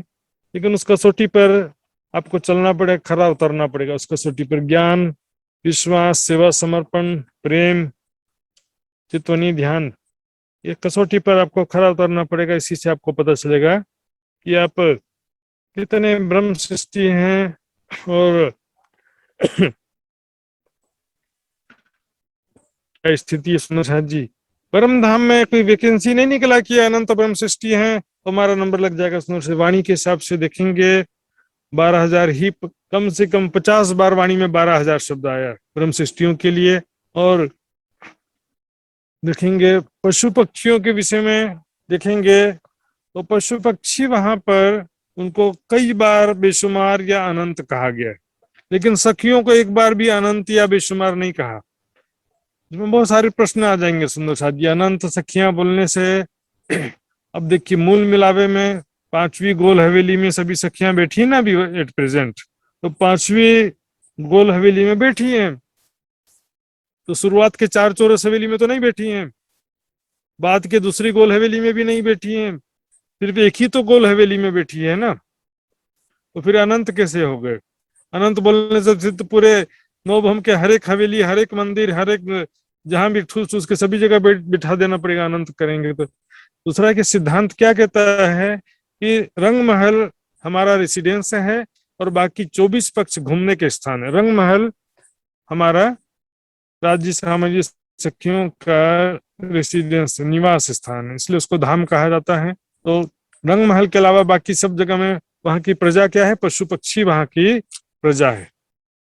लेकिन उस कसौटी पर आपको चलना पड़ेगा, खरा उतरना पड़ेगा उस कसौटी पर। ज्ञान, विश्वास, सेवा समर्पण, प्रेम, चित्तवनी, ध्यान, ये कसौटी पर आपको खरा उतरना पड़ेगा। इसी से आपको पता चलेगा कि आप कितने ब्रह्म सृष्टि हैं और क्या स्थिति है सुंदर साथ जी। परम धाम में कोई वैकेंसी नहीं निकला कि अनंत ब्रह्म सृष्टि है तो हमारा नंबर लग जाएगा सुंदर से। वाणी के हिसाब से देखेंगे 12,000 ही, कम से कम 50 बार वाणी में 12,000 शब्द आया ब्रह्म सृष्टियों के लिए, और देखेंगे पशु पक्षियों के विषय में देखेंगे तो पशु पक्षी वहां पर उनको कई बार बेशुमार या अनंत कहा गया है, लेकिन सखियों को एक बार भी अनंत या बेशुमार नहीं कहा। इसमें बहुत सारे प्रश्न आ जाएंगे सुंदर साथ जी। अनंत सखियां बोलने से अब देखिए मूल मिलावे में पांचवी गोल हवेली में सभी सखियां बैठी है ना अभी एट प्रेजेंट, तो पांचवी गोल हवेली में बैठी हैं, तो शुरुआत के चार चौरस हवेली में तो नहीं बैठी हैं, बाद के दूसरी गोल हवेली में भी नहीं बैठी हैं, सिर्फ एक ही तो गोल हवेली में बैठी है ना, तो फिर अनंत कैसे हो गए? अनंत बोलने से तो पूरे नवभम के हर एक हवेली, हर एक मंदिर, हर एक जहां भी ठूस ठूस के सभी जगह बिठा देना पड़ेगा अनंत करेंगे तो। दूसरा कि सिद्धांत क्या कहता है कि रंग महल हमारा रेसिडेंस है और बाकी 24 पक्ष घूमने के स्थान है। रंग महल हमारा राज्य सामाजिक सखियों का रेसिडेंस निवास स्थान है, इसलिए उसको धाम कहा जाता है। तो रंग महल के अलावा बाकी सब जगह में वहां की प्रजा क्या है? पशु पक्षी वहां की प्रजा है।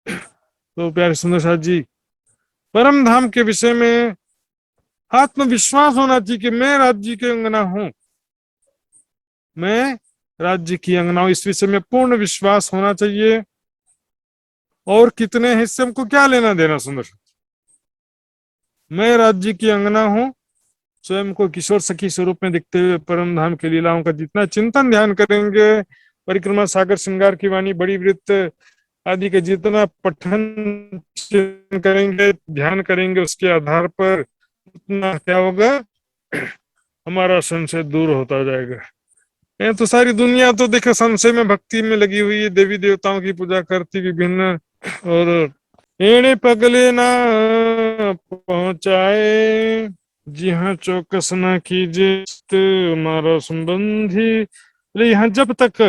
तो प्यारे सुंदर साथ जी, परम धाम के विषय में आत्मविश्वास होना चाहिए कि मैं राज्य की अंगना हूं, मैं राज्य की अंगना हूं, इस विषय में पूर्ण विश्वास होना चाहिए। और कितने हिस्से हमको क्या लेना देना? सुंदर, मैं राज्य की अंगना हूं, स्वयं को किशोर सखी स्वरूप में दिखते हुए परम धाम की लीलाओं का जितना चिंतन ध्यान करेंगे, परिक्रमा सागर श्रृंगार की वाणी बड़ी वृत्त आदि के जितना पठन करेंगे, ध्यान करेंगे, उसके आधार पर उतना क्या होगा? हमारा संशय दूर होता जाएगा। ये तो सारी दुनिया तो देखे संशय में, भक्ति में लगी हुई है, देवी देवताओं की पूजा करती विभिन्न, और एणे पगले ना पहुंचाए जहाँ चौकस ना कीजिए हमारा संबंधी। यहाँ जब तक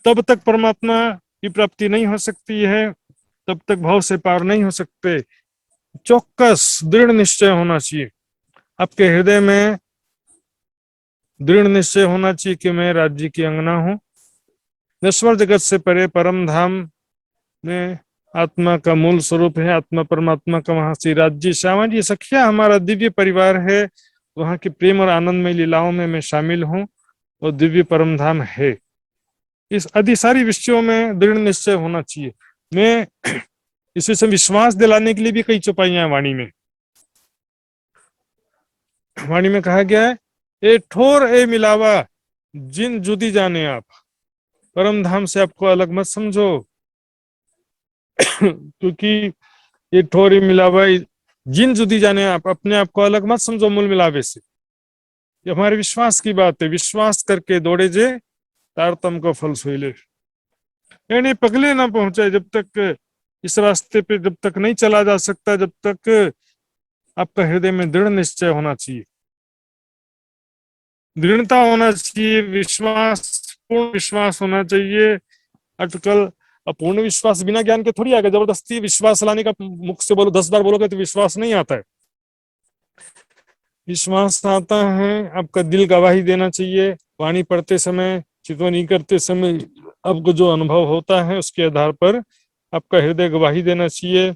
तब तक परमात्मा की प्राप्ति नहीं हो सकती है, तब तक भाव से पार नहीं हो सकते। चौकस दृढ़ निश्चय होना चाहिए, आपके हृदय में दृढ़ निश्चय होना चाहिए कि मैं राज्य की अंगना हूं। नश्वर जगत से परे परम धाम में आत्मा का मूल स्वरूप है, आत्मा परमात्मा का वहां से राज्य श्यामा जी सखिया हमारा दिव्य परिवार है, वहां की प्रेम और आनंदमय लीलाओं में मैं शामिल हूं, और दिव्य परम धाम है। इस आदि सारी विषयों में दृढ़ निश्चय होना चाहिए। मैं इस विषय विश्वास दिलाने के लिए भी कई चौपाइयां वाणी में कहा गया है, ए ठोर ए मिलावा जिन जुदी जाने आप, परम धाम से आपको अलग मत समझो, क्योंकि ये ठोर ए मिलावा जिन जुदी जाने आप, अपने आप को अलग मत समझो मूल मिलावे से। ये हमारे विश्वास की बात है, विश्वास करके दौड़े जे तारतम को फल सोइले, यानी पगले ना पहुंचे। जब तक इस रास्ते पे जब तक नहीं चला जा सकता, जब तक आपका हृदय में दृढ़ निश्चय होना चाहिए, दृढ़ता होना चाहिए, विश्वास, पूर्ण विश्वास होना चाहिए, अटकल। पूर्ण विश्वास बिना ज्ञान के थोड़ी आएगा, जबरदस्ती विश्वास लाने का मुख से बोलो 10 बार बोलोगे तो विश्वास नहीं आता है। विश्वास आता है, आपका दिल गवाही देना चाहिए, वाणी पढ़ते समय, चितवनी करते समय आपको जो अनुभव होता है उसके आधार पर आपका हृदय गवाही देना चाहिए।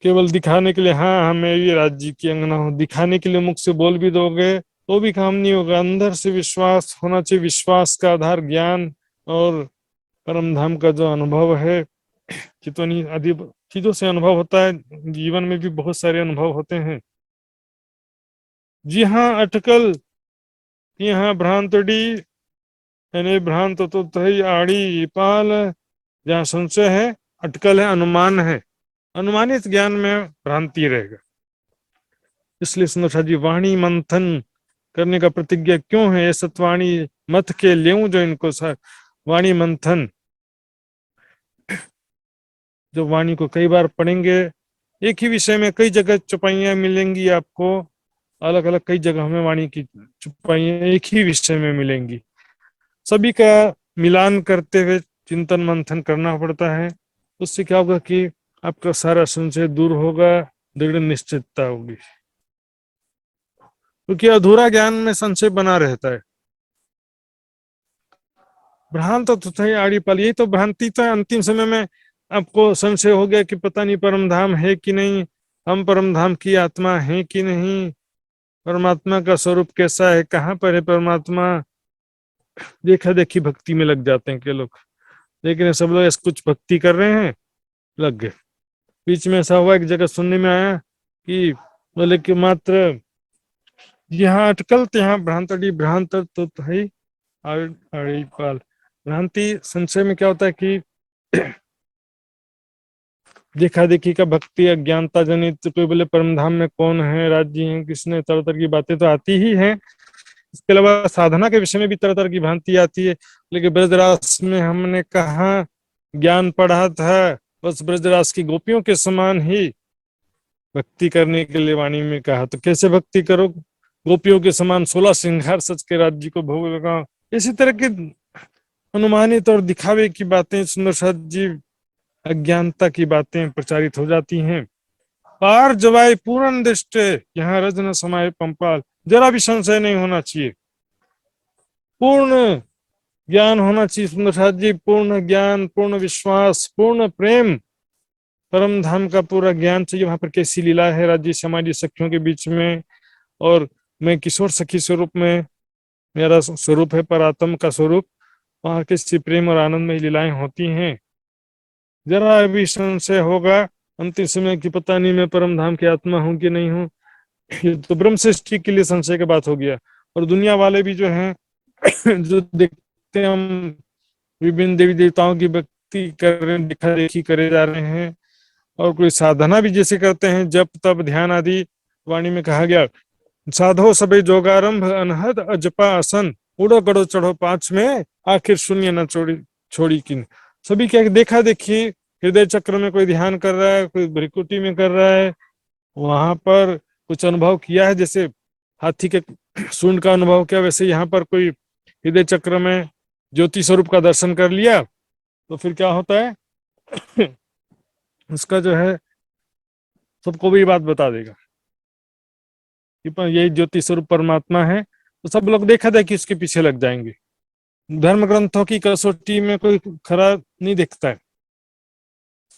केवल दिखाने के लिए, हाँ मैं ये राज्य की अंगना हूँ, दिखाने के लिए मुख से बोल भी दोगे तो भी काम नहीं होगा। अंदर से विश्वास होना चाहिए, विश्वास का आधार ज्ञान और परम धाम का जो अनुभव है, चितवनी आदि चीजों से अनुभव होता है। जीवन में भी बहुत सारे अनुभव होते हैं। जी हाँ, अटकल यहाँ भ्रांतडी, यानी भ्रांत तो थई आड़ी पाल, जहाँ संशय है, अटकल है, अनुमान है, अनुमानित ज्ञान में भ्रांति रहेगा। इसलिए सुंदर जी वाणी मंथन करने का प्रतिज्ञा क्यों है? ये सत्वाणी मत के लेऊं जो इनको वाणी मंथन, जो वाणी को कई बार पढ़ेंगे, एक ही विषय में कई जगह चौपाइयां मिलेंगी आपको, अलग अलग कई जगह में वाणी की चौपाइयां एक ही विषय में मिलेंगी, सभी का मिलान करते हुए चिंतन मंथन करना पड़ता है। उससे क्या होगा कि आपका सारा संशय दूर होगा, दृढ़ निश्चितता होगी, क्योंकि अधूरा ज्ञान में संशय बना रहता है। भ्रांत तो है आड़ी पाल, यही तो भ्रांति था। अंतिम समय में आपको संशय हो गया कि पता नहीं परम धाम है कि नहीं, हम परम धाम की आत्मा हैं कि नहीं, परमात्मा का स्वरूप कैसा है, कहाँ पर है परमात्मा। देखा देखी भक्ति में लग जाते हैं के लोग, लेकिन सब लोग ऐसे कुछ भक्ति कर रहे हैं, लग गए। बीच में ऐसा हुआ, एक जगह सुनने में आया कि बोले कि मात्र यहाँ अटकल यहाँ भ्रांतड़ी भ्रांत तो है पाल। भ्रांति संशय में क्या होता है कि देखा देखी का भक्ति अज्ञानता जनित, कोई बोले परम धाम में कौन है, राज्य है, किसने, तरह तरह की बातें तो आती ही हैं। इसके अलावा साधना के विषय में भी तरह तरह की भ्रांति आती है। लेकिन ब्रजरास में हमने कहा ज्ञान पढ़ा था, बस ब्रजरास की गोपियों के समान ही भक्ति करने के लिए वाणी में कहा। तो कैसे भक्ति करो, गोपियों के समान 16 श्रृंगार सच के राज्य को भोग लगाओ। इसी तरह के अनुमानित और दिखावे की बातें, सुंदर साथ जी अज्ञानता की बातें प्रचारित हो जाती हैं। पार जवाय पूर्ण दृष्टि, यहाँ रज न समाये पंपाल, जरा भी संशय नहीं होना चाहिए, पूर्ण ज्ञान होना चाहिए। सुंदर साथ जी पूर्ण ज्ञान, पूर्ण विश्वास, पूर्ण प्रेम, परम धाम का पूरा ज्ञान चाहिए। वहां पर कैसी लीला है राज्य से हमारी सखियों के बीच में, और मैं किशोर सखी स्वरूप में, मेरा स्वरूप है परात्म का स्वरूप, वहां कैसी प्रेम और आनंदमय लीलाएं होती हैं। जरा भी संशय होगा अंतिम समय की, पता नहीं मैं परम धाम की आत्मा हूं कि नहीं हूं, ये तो ब्रह्म सृष्टि के लिए संशय की बात हो गया। और दुनिया वाले भी जो हैं जो देखते हैं हम विभिन्न देवी देवताओं की भक्ति कर रहे हैं, देखा देखी करे जा रहे हैं, और कोई साधना भी जैसे करते हैं, जप तप ध्यान आदि, वाणी में कहा गया साधो सबे जोगारंभ अनहद अजपा आसन, उड़ो गड़ो चढ़ो पांच में, आखिर शून्य न छोड़ी किन। सभी क्या देखा देखी, हृदय चक्र में कोई ध्यान कर रहा है, कोई भ्रिकुटी में कर रहा है, वहां पर कुछ अनुभव किया है, जैसे हाथी के सूंड का अनुभव किया, वैसे यहाँ पर कोई हृदय चक्र में ज्योति स्वरूप का दर्शन कर लिया, तो फिर क्या होता है उसका जो है सबको भी बात बता देगा कि यही ज्योति स्वरूप परमात्मा है। तो सब लोग देखा देखी उसके पीछे लग जाएंगे। धर्म ग्रंथों की कसौटी में कोई खरा नहीं दिखता है।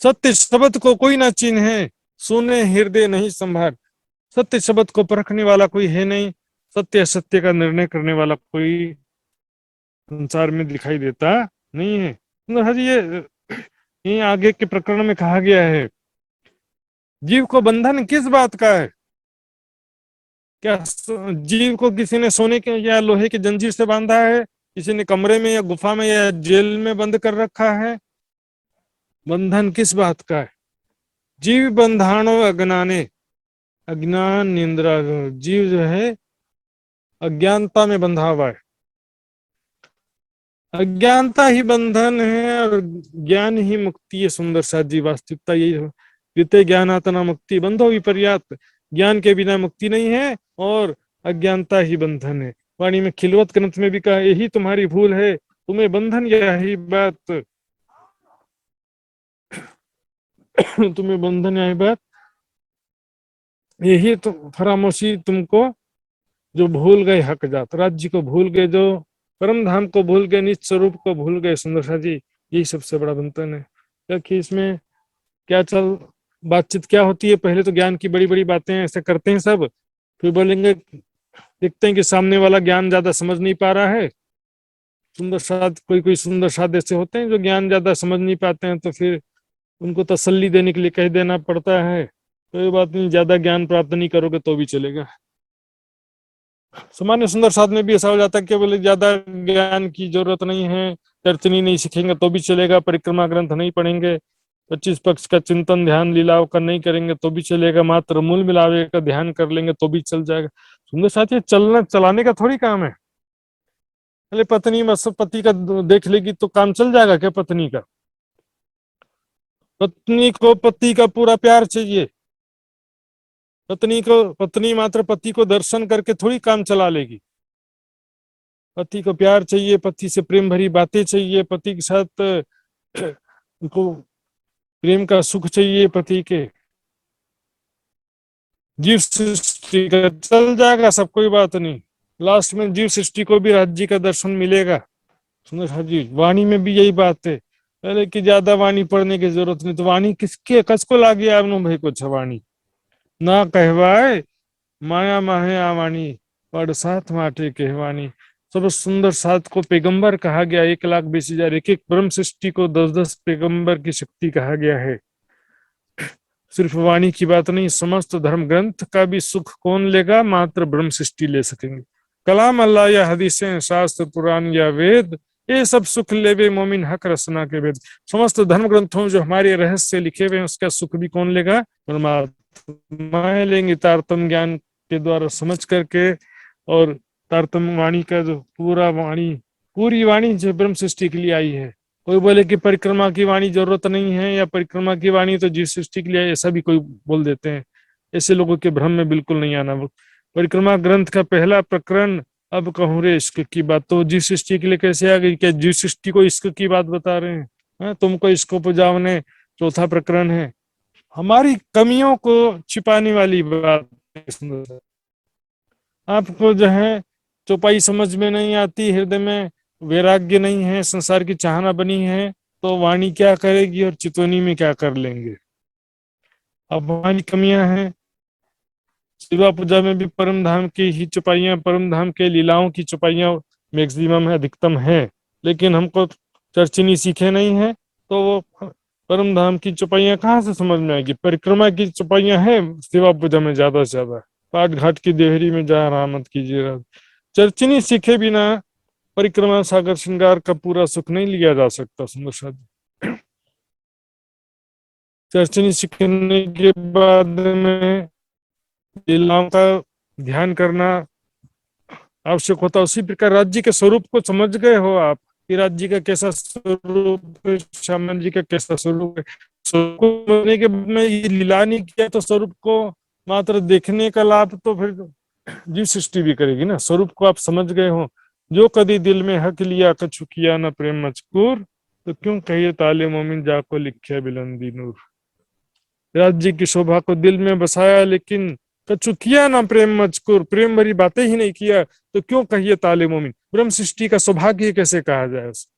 सत्य शब्द को कोई ना चिन्हे, सुने हृदय नहीं संभार। सत्य शब्द को परखने वाला कोई है नहीं, सत्य असत्य का निर्णय करने वाला कोई संसार में दिखाई देता नहीं है। ये आगे के प्रकरण में कहा गया है, जीव को बंधन किस बात का है? क्या जीव को किसी ने सोने के या लोहे की जंजीर से बांधा है, किसी ने कमरे में या गुफा में या जेल में बंद कर रखा है? बंधन किस बात का है? जीव बंधानो अज्ञाने, अज्ञान निंद्रा, जीव जो है अज्ञानता में बंधा हुआ है। अज्ञानता ही बंधन है और ज्ञान ही मुक्ति है। सुंदर साथ जी वास्तविकता यही है, वित्ते ज्ञानातना मुक्ति बंधो विपर्यात, ज्ञान के बिना मुक्ति नहीं है और अज्ञानता ही बंधन है। वाणी में खिलवत ग्रंथ में भी कहा, यही तुम्हारी भूल है, तुम्हें बंधन यही बात तुम्हें बंधन यही बात, यही तो फरामोशी तुमको जो भूल गए हक जात, राज्य को भूल गए, जो परम धाम को भूल गए, निज स्वरूप को भूल गए। सुंदर सा जी यही सबसे बड़ा बंधन है। क्योंकि इसमें क्या बातचीत क्या होती है, पहले तो ज्ञान की बड़ी बड़ी बातें ऐसे करते हैं सब, फिर बोलेंगे, देखते हैं कि सामने वाला ज्ञान ज्यादा समझ नहीं पा रहा है। सुंदर साध कोई सुंदर साध ऐसे होते हैं जो ज्ञान ज्यादा समझ नहीं पाते हैं, तो फिर उनको तसल्ली देने के लिए कह देना पड़ता है, कोई बात नहीं, ज्यादा ज्ञान प्राप्त नहीं करोगे तो भी चलेगा। सामान्य सुंदर साध में भी ऐसा हो जाता है कि बोले ज्यादा ज्ञान की जरूरत नहीं है, तर्जनी नहीं सीखेंगे तो भी चलेगा, परिक्रमा ग्रंथ नहीं पढ़ेंगे, 25 पक्ष का चिंतन ध्यान लीलाओं का नहीं करेंगे तो भी चलेगा, मात्र मूल मिलावे का ध्यान कर लेंगे तो भी चल जाएगा। सुंदर साथ ये चलना चलाने का थोड़ी काम है। अरे पत्नी बस पति का देख लेगी तो काम चल जाएगा क्या? पत्नी का, पत्नी को पति का पूरा प्यार चाहिए। पत्नी मात्र पति को दर्शन करके थोड़ी काम चला लेगी। पति को प्यार चाहिए, पति से प्रेम भरी बातें चाहिए, पति के साथ उनको प्रेम का सुख चाहिए, पति के जीव सृष्टि का चल जाएगा सब, कोई बात नहीं। लास्ट में जीव सृष्टि को भी राज्य का दर्शन मिलेगा। सुंदर जी वाणी में भी यही बात है, पहले कि ज्यादा वाणी पढ़ने की जरूरत नहीं, तो वाणी किसको लागे आपनो भाई कुछ वाणी, ना कहवाए माया माहे आवानी पढ़ साथ माटे कहवानी। सब सुंदर सात को पैगंबर कहा गया, 1,20,000 एक एक ब्रह्म सृष्टि को 10-10 पैगंबर की शक्ति कहा गया है। सिर्फ वाणी की बात नहीं, समस्त धर्म ग्रंथ का भी सुख कौन लेगा, मात्र ब्रह्म सृष्टि ले सकेंगे। कलाम अल्लाह या हदीसें, शास्त्र पुराण या वेद, ये सब सुख लेवे मोमिन हक रसना के वेद। समस्त धर्म ग्रंथों जो हमारे रहस्य लिखे हुए हैं उसका सुख भी कौन लेगा, परमात्मा लेंगे, तारतम ज्ञान के द्वारा समझ करके। और तारतम वाणी का जो पूरी वाणी जो ब्रह्म सृष्टि के लिए आई है। कोई बोले कि परिक्रमा की वाणी जरूरत नहीं है, या परिक्रमा की वाणी तो जीव सृष्टि के लिए, ऐसा भी कोई बोल देते हैं। ऐसे लोगों के भ्रम में बिल्कुल नहीं आना। परिक्रमा ग्रंथ का पहला प्रकरण, अब कहूँ रे इश्क की बात, तो जीव सृष्टि के लिए कैसे आ गई? क्या जीव सृष्टि को इश्क की बात बता रहे हैं? तुमको इसको उपजावने, चौथा प्रकरण है। हमारी कमियों को छिपाने वाली बात है। आपको जो है चौपाई समझ में नहीं आती, हृदय में वैराग्य नहीं है, संसार की चाहना बनी है, तो वाणी क्या करेगी और चितौनी में क्या कर लेंगे? अब हमारी कमियां हैं। शिवा पूजा में भी परम धाम की ही चौपाइयां, परम धाम के लीलाओं की चौपाइयां मैक्सिमम है, अधिकतम है। लेकिन हमको चर्चिनी सीखे नहीं है, तो वो परम धाम की चौपाइयां कहाँ से समझ में आएगी? परिक्रमा की चौपाइयां हैं शिवा पूजा में ज्यादा से ज्यादा। पाट घाट की देहरी में जा रहमत कीजिए। चर्चिनी सीखे बिना परिक्रमा सागर श्रृंगार का पूरा सुख नहीं लिया जा सकता। सुंदर साथ चर्चिनी सीखने के बाद में लीलाओं का ध्यान करना आवश्यक होता। उसी प्रकार राज्य के स्वरूप को समझ गए हो आप कि राज्य का कैसा स्वरूप है, श्यामल जी का कैसा स्वरूप है। स्वरूप को समझने के बाद में ये लीला नहीं किया तो स्वरूप को मात्र देखने का लाभ तो फिर जीव सृष्टि भी करेगी ना। स्वरूप को आप समझ गए हो, जो कदी दिल में हक लिया कछु किया न प्रेम मजकूर, तो क्यों कहिए ताले मोमिन जाको लिखे बिलंदी नूर। राज्य की शोभा को दिल में बसाया, लेकिन कछु किया ना प्रेम मजकूर, प्रेम भरी बातें ही नहीं किया, तो क्यों कहिए ताले मोमिन। ब्रह्म सृष्टि का सौभाग्य कैसे कहा जाए उसे?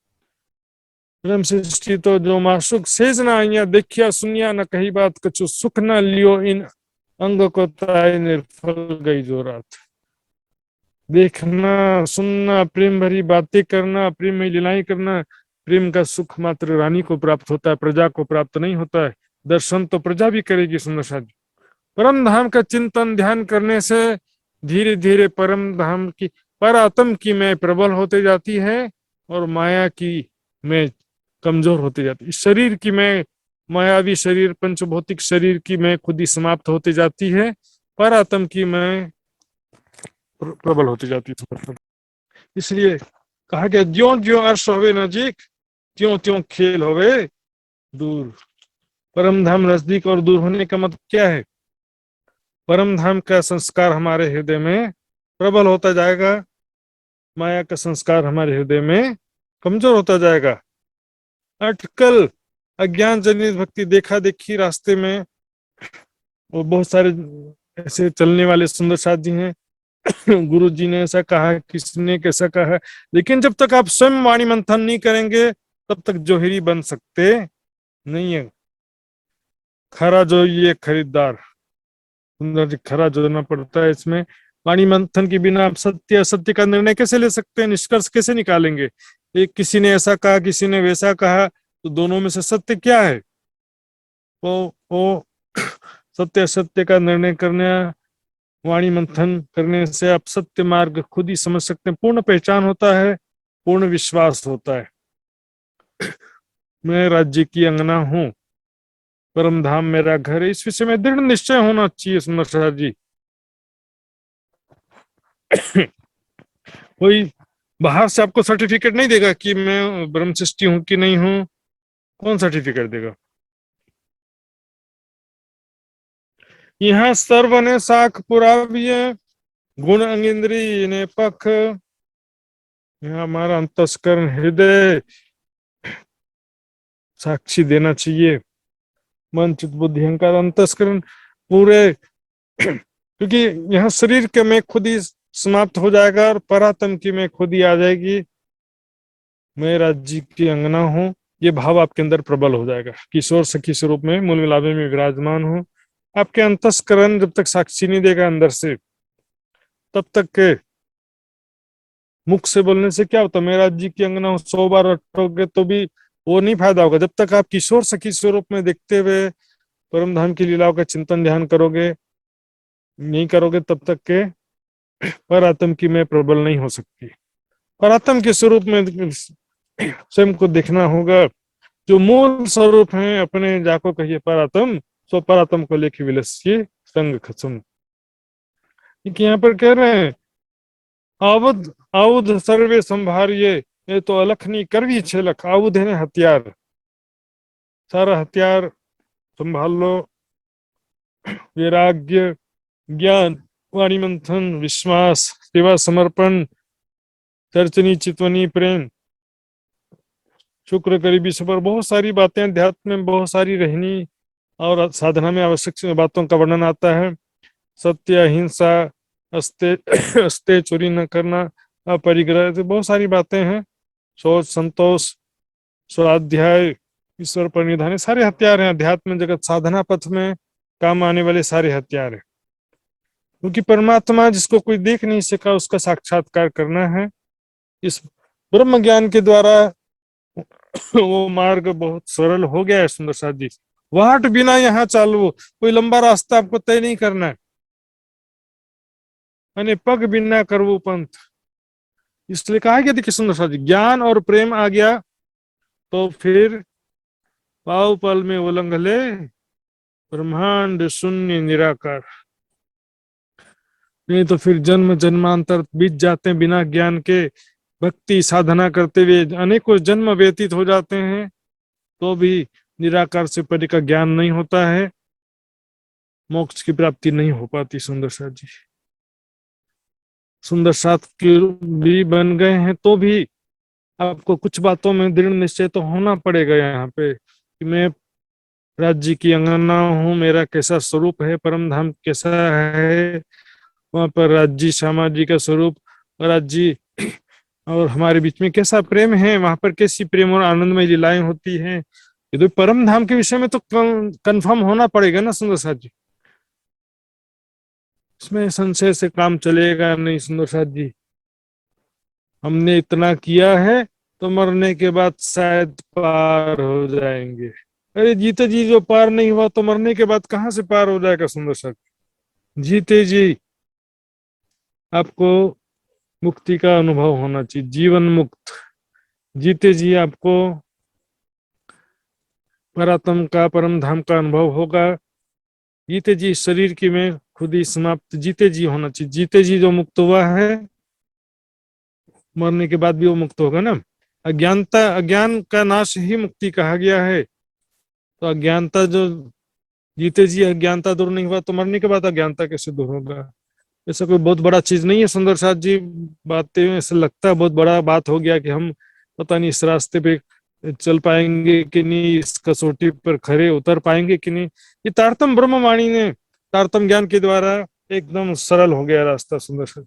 ब्रह्म सृष्टि तो जो माशुक सेज ना आइया, देखिया सुनिया न कही बात, कछु सुख न लियो इन अंग को ताई निर्फल गई जो रात। देखना, सुनना, प्रेम भरी बातें करना, प्रेम में लीलाएं करना, प्रेम का सुख मात्र रानी को प्राप्त होता है, प्रजा को प्राप्त नहीं होता है। दर्शन तो प्रजा भी करेगी। सुंदर साथ परम धाम का चिंतन ध्यान करने से धीरे धीरे परम धाम की पर आत्म की मैं प्रबल होते जाती है, और माया की मैं कमजोर होते जाती है। शरीर की मैं, मायावी शरीर, पंचभौतिक शरीर की मैं खुद ही समाप्त होते जाती है, पर आत्म की मैं प्रबल होती जाती है। इसलिए कहा गया, ज्यों ज्यों अर्श होवे नजीक, त्यों त्यों खेल होवे दूर। परम धाम नजदीक और दूर होने का मतलब क्या है? परम धाम का संस्कार हमारे हृदय में प्रबल होता जाएगा, माया का संस्कार हमारे हृदय में कमजोर होता जाएगा। अटकल अज्ञान जनित भक्ति, देखा देखी रास्ते में, वो बहुत सारे ऐसे चलने वाले सुंदर साथ जी हैं। गुरु जी ने ऐसा कहा, किसने कैसा कहा, लेकिन जब तक आप स्वयं वाणी मंथन नहीं करेंगे तब तक जोहरी बन सकते नहीं है। खरा जो ये खरीदार, सुंदर जी, खरा जोड़ना पड़ता है इसमें। वाणी मंथन के बिना आप सत्य असत्य का निर्णय कैसे ले सकते हैं, निष्कर्ष कैसे निकालेंगे? एक किसी ने ऐसा कहा, किसी ने वैसा कहा, तो दोनों में से सत्य क्या है? वो सत्य असत्य का निर्णय करने, वाणी मंथन करने से आप सत्य मार्ग खुद ही समझ सकते हैं। पूर्ण पहचान होता है, पूर्ण विश्वास होता है। मैं राज्य की अंगना हूं, परम धाम मेरा घर है, इस विषय में दृढ़ निश्चय होना चाहिए। सुंदर साथ जी, कोई बाहर से आपको सर्टिफिकेट नहीं देगा कि मैं ब्रह्म सृष्टि हूं कि नहीं हूं। कौन सर्टिफिकेट देगा? यहाँ सर्व ने साख पुराविय, गुण अंगिंद्री ने पख। यहाँ हमारा अंतस्करण हृदय साक्षी देना चाहिए। मन चित्त बुद्धि अहंकार अंतस्करण पूरे, क्योंकि यहाँ शरीर के मैं खुद ही समाप्त हो जाएगा और परात्म की मैं खुद ही आ जाएगी। मैं राज्य की अंगना हूँ, ये भाव आपके अंदर प्रबल हो जाएगा। किशोर सखी स्वरूप में मूल मिलावे में विराजमान हूँ, आपके अंतस्करण जब तक साक्षी नहीं देगा अंदर से, तब तक के मुख से बोलने से क्या होता, मेरा जी की अंगना 100 बार रटोगे तो भी वो नहीं फायदा होगा। जब तक आप किशोर सखी स्वरूप में देखते हुए परम धाम की लीलाओं का चिंतन ध्यान करोगे नहीं करोगे, तब तक के पर आत्म की मैं प्रबल नहीं हो सकती। पर आत्म के स्वरूप में स्वयं को देखना होगा, जो मूल स्वरूप है अपने जाको कहिए पर आत्म, सो पर आत्म को लेके विलस्य संग खसम। यहाँ पर कह रहे हैं आवध आउध सर्वे संभारिये, ये तो अलखनी करवी छेलक। आउध है ना हथियार, सारा हथियार संभाल लो, वैराग्य, ज्ञान, वाणी मंथन, विश्वास, सेवा, समर्पण, चर्चनी, चितवनी, प्रेम, शुक्र, करीबी, सबर, बहुत सारी बातें अध्यात्म में बहुत सारी रहनी और साधना में आवश्यक बातों का वर्णन आता है। सत्य, अहिंसा, अस्ते अस्ते, चोरी न करना, अपरिग्रह, तो बहुत सारी बातें हैं। शौच, संतोष, स्वाध्याय, ईश्वर पर निधान, ये सारे हथियार हैं अध्यात्म जगत साधना पथ में काम आने वाले सारे हथियार हैं। क्योंकि परमात्मा जिसको कोई देख नहीं सका उसका साक्षात्कार करना है। इस ब्रह्म ज्ञान के द्वारा वो मार्ग बहुत सरल हो गया है। सुंदर साथ जी, वाट बिना यहाँ चालू, कोई लंबा रास्ता आपको तय नहीं करना है, यानी पग बिना करवो पंथ। इसलिए कहा गया देखिए सुंदर साथ जी, ज्ञान और प्रेम आ गया तो फिर पाव पल में उलंघ ले ब्रह्मांड शून्य निराकार। नहीं तो फिर जन्म जन्मांतर बीत जाते हैं बिना ज्ञान के, भक्ति साधना करते हुए अनेकों जन्म व्यतीत हो जाते हैं तो भी निराकार से परे का ज्ञान नहीं होता है, मोक्ष की प्राप्ति नहीं हो पाती। सुंदर साथ जी, सुंदर साथ के भी बन गए हैं तो भी आपको कुछ बातों में दृढ़ निश्चय तो होना पड़ेगा यहाँ पे कि मैं राज्य की अंगना हूँ, मेरा कैसा स्वरूप है, परम धाम कैसा है, वहां पर राज्य श्यामा जी का स्वरूप, राज्य और हमारे बीच में कैसा प्रेम है, वहां पर कैसी प्रेम और आनंदमय लीलाएं होती हैं। ये तो परम धाम के विषय में तो कंफर्म होना पड़ेगा ना सुंदर साथ जी, इसमें संशय से काम चलेगा नहीं। सुंदर साथ जी, हमने इतना किया है तो मरने के बाद शायद पार हो जाएंगे। अरे जीते जी जो पार नहीं हुआ तो मरने के बाद कहाँ से पार हो जाएगा। सुंदर साथ, जीते जी आपको मुक्ति का अनुभव होना चाहिए, जीवन मुक्त। जीते जी आपको परात्म का, परम धाम का अनुभव होगा। जीते जी शरीर की में खुद ही समाप्त, जीते जी होना चाहिए। जीते जी जो मुक्त हुआ है मरने के बाद भी वो मुक्त होगा ना। अज्ञानता, अज्ञान का नाश ही मुक्ति कहा गया है। तो अज्ञानता जो जीते जी अज्ञानता दूर नहीं हुआ तो मरने के बाद अज्ञानता कैसे दूर होगा। ऐसा कोई बहुत बड़ा चीज नहीं है सुंदर साथ जी। बातें ऐसा लगता है बहुत बड़ा बात हो गया कि हम पता नहीं इस रास्ते पे चल पाएंगे कि नहीं, इस कसौटी पर खरे उतर पाएंगे कि नहीं। ये तारतम ब्रह्मवाणी ने तारतम ज्ञान के द्वारा एकदम सरल हो गया रास्ता। सुंदर साथ,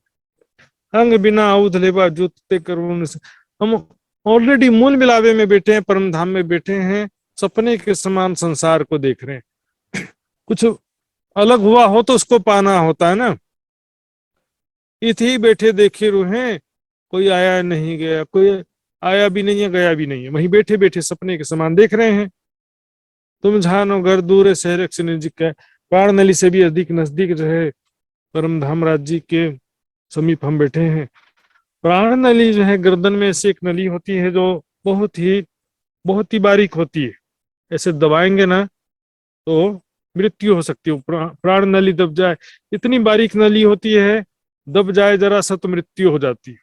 अंग बिना आउध लेबा जूते करुण से, हम ऑलरेडी मूल मिलावे में बैठे हैं, परम धाम में बैठे हैं, सपने के समान संसार को देख रहे हैं। कुछ अलग हुआ हो तो उसको पाना होता है ना। इथे बैठे देखे रूहें, कोई आया नहीं गया, कोई आया भी नहीं है गया भी नहीं है, वहीं बैठे बैठे सपने के समान देख रहे हैं। तुम जानो घर दूर है शहर से नजदीक है, प्राण नली से भी अधिक नजदीक जो है परम धाम राज्य के समीप हम बैठे हैं। प्राण नली जो है गर्दन में ऐसी एक नली होती है जो बहुत ही बारीक होती है, ऐसे दबाएंगे ना तो मृत्यु हो सकती है। प्राण नली दब जाए, इतनी बारीक नली होती है, दब जाए जरा सा तो मृत्यु हो जाती है।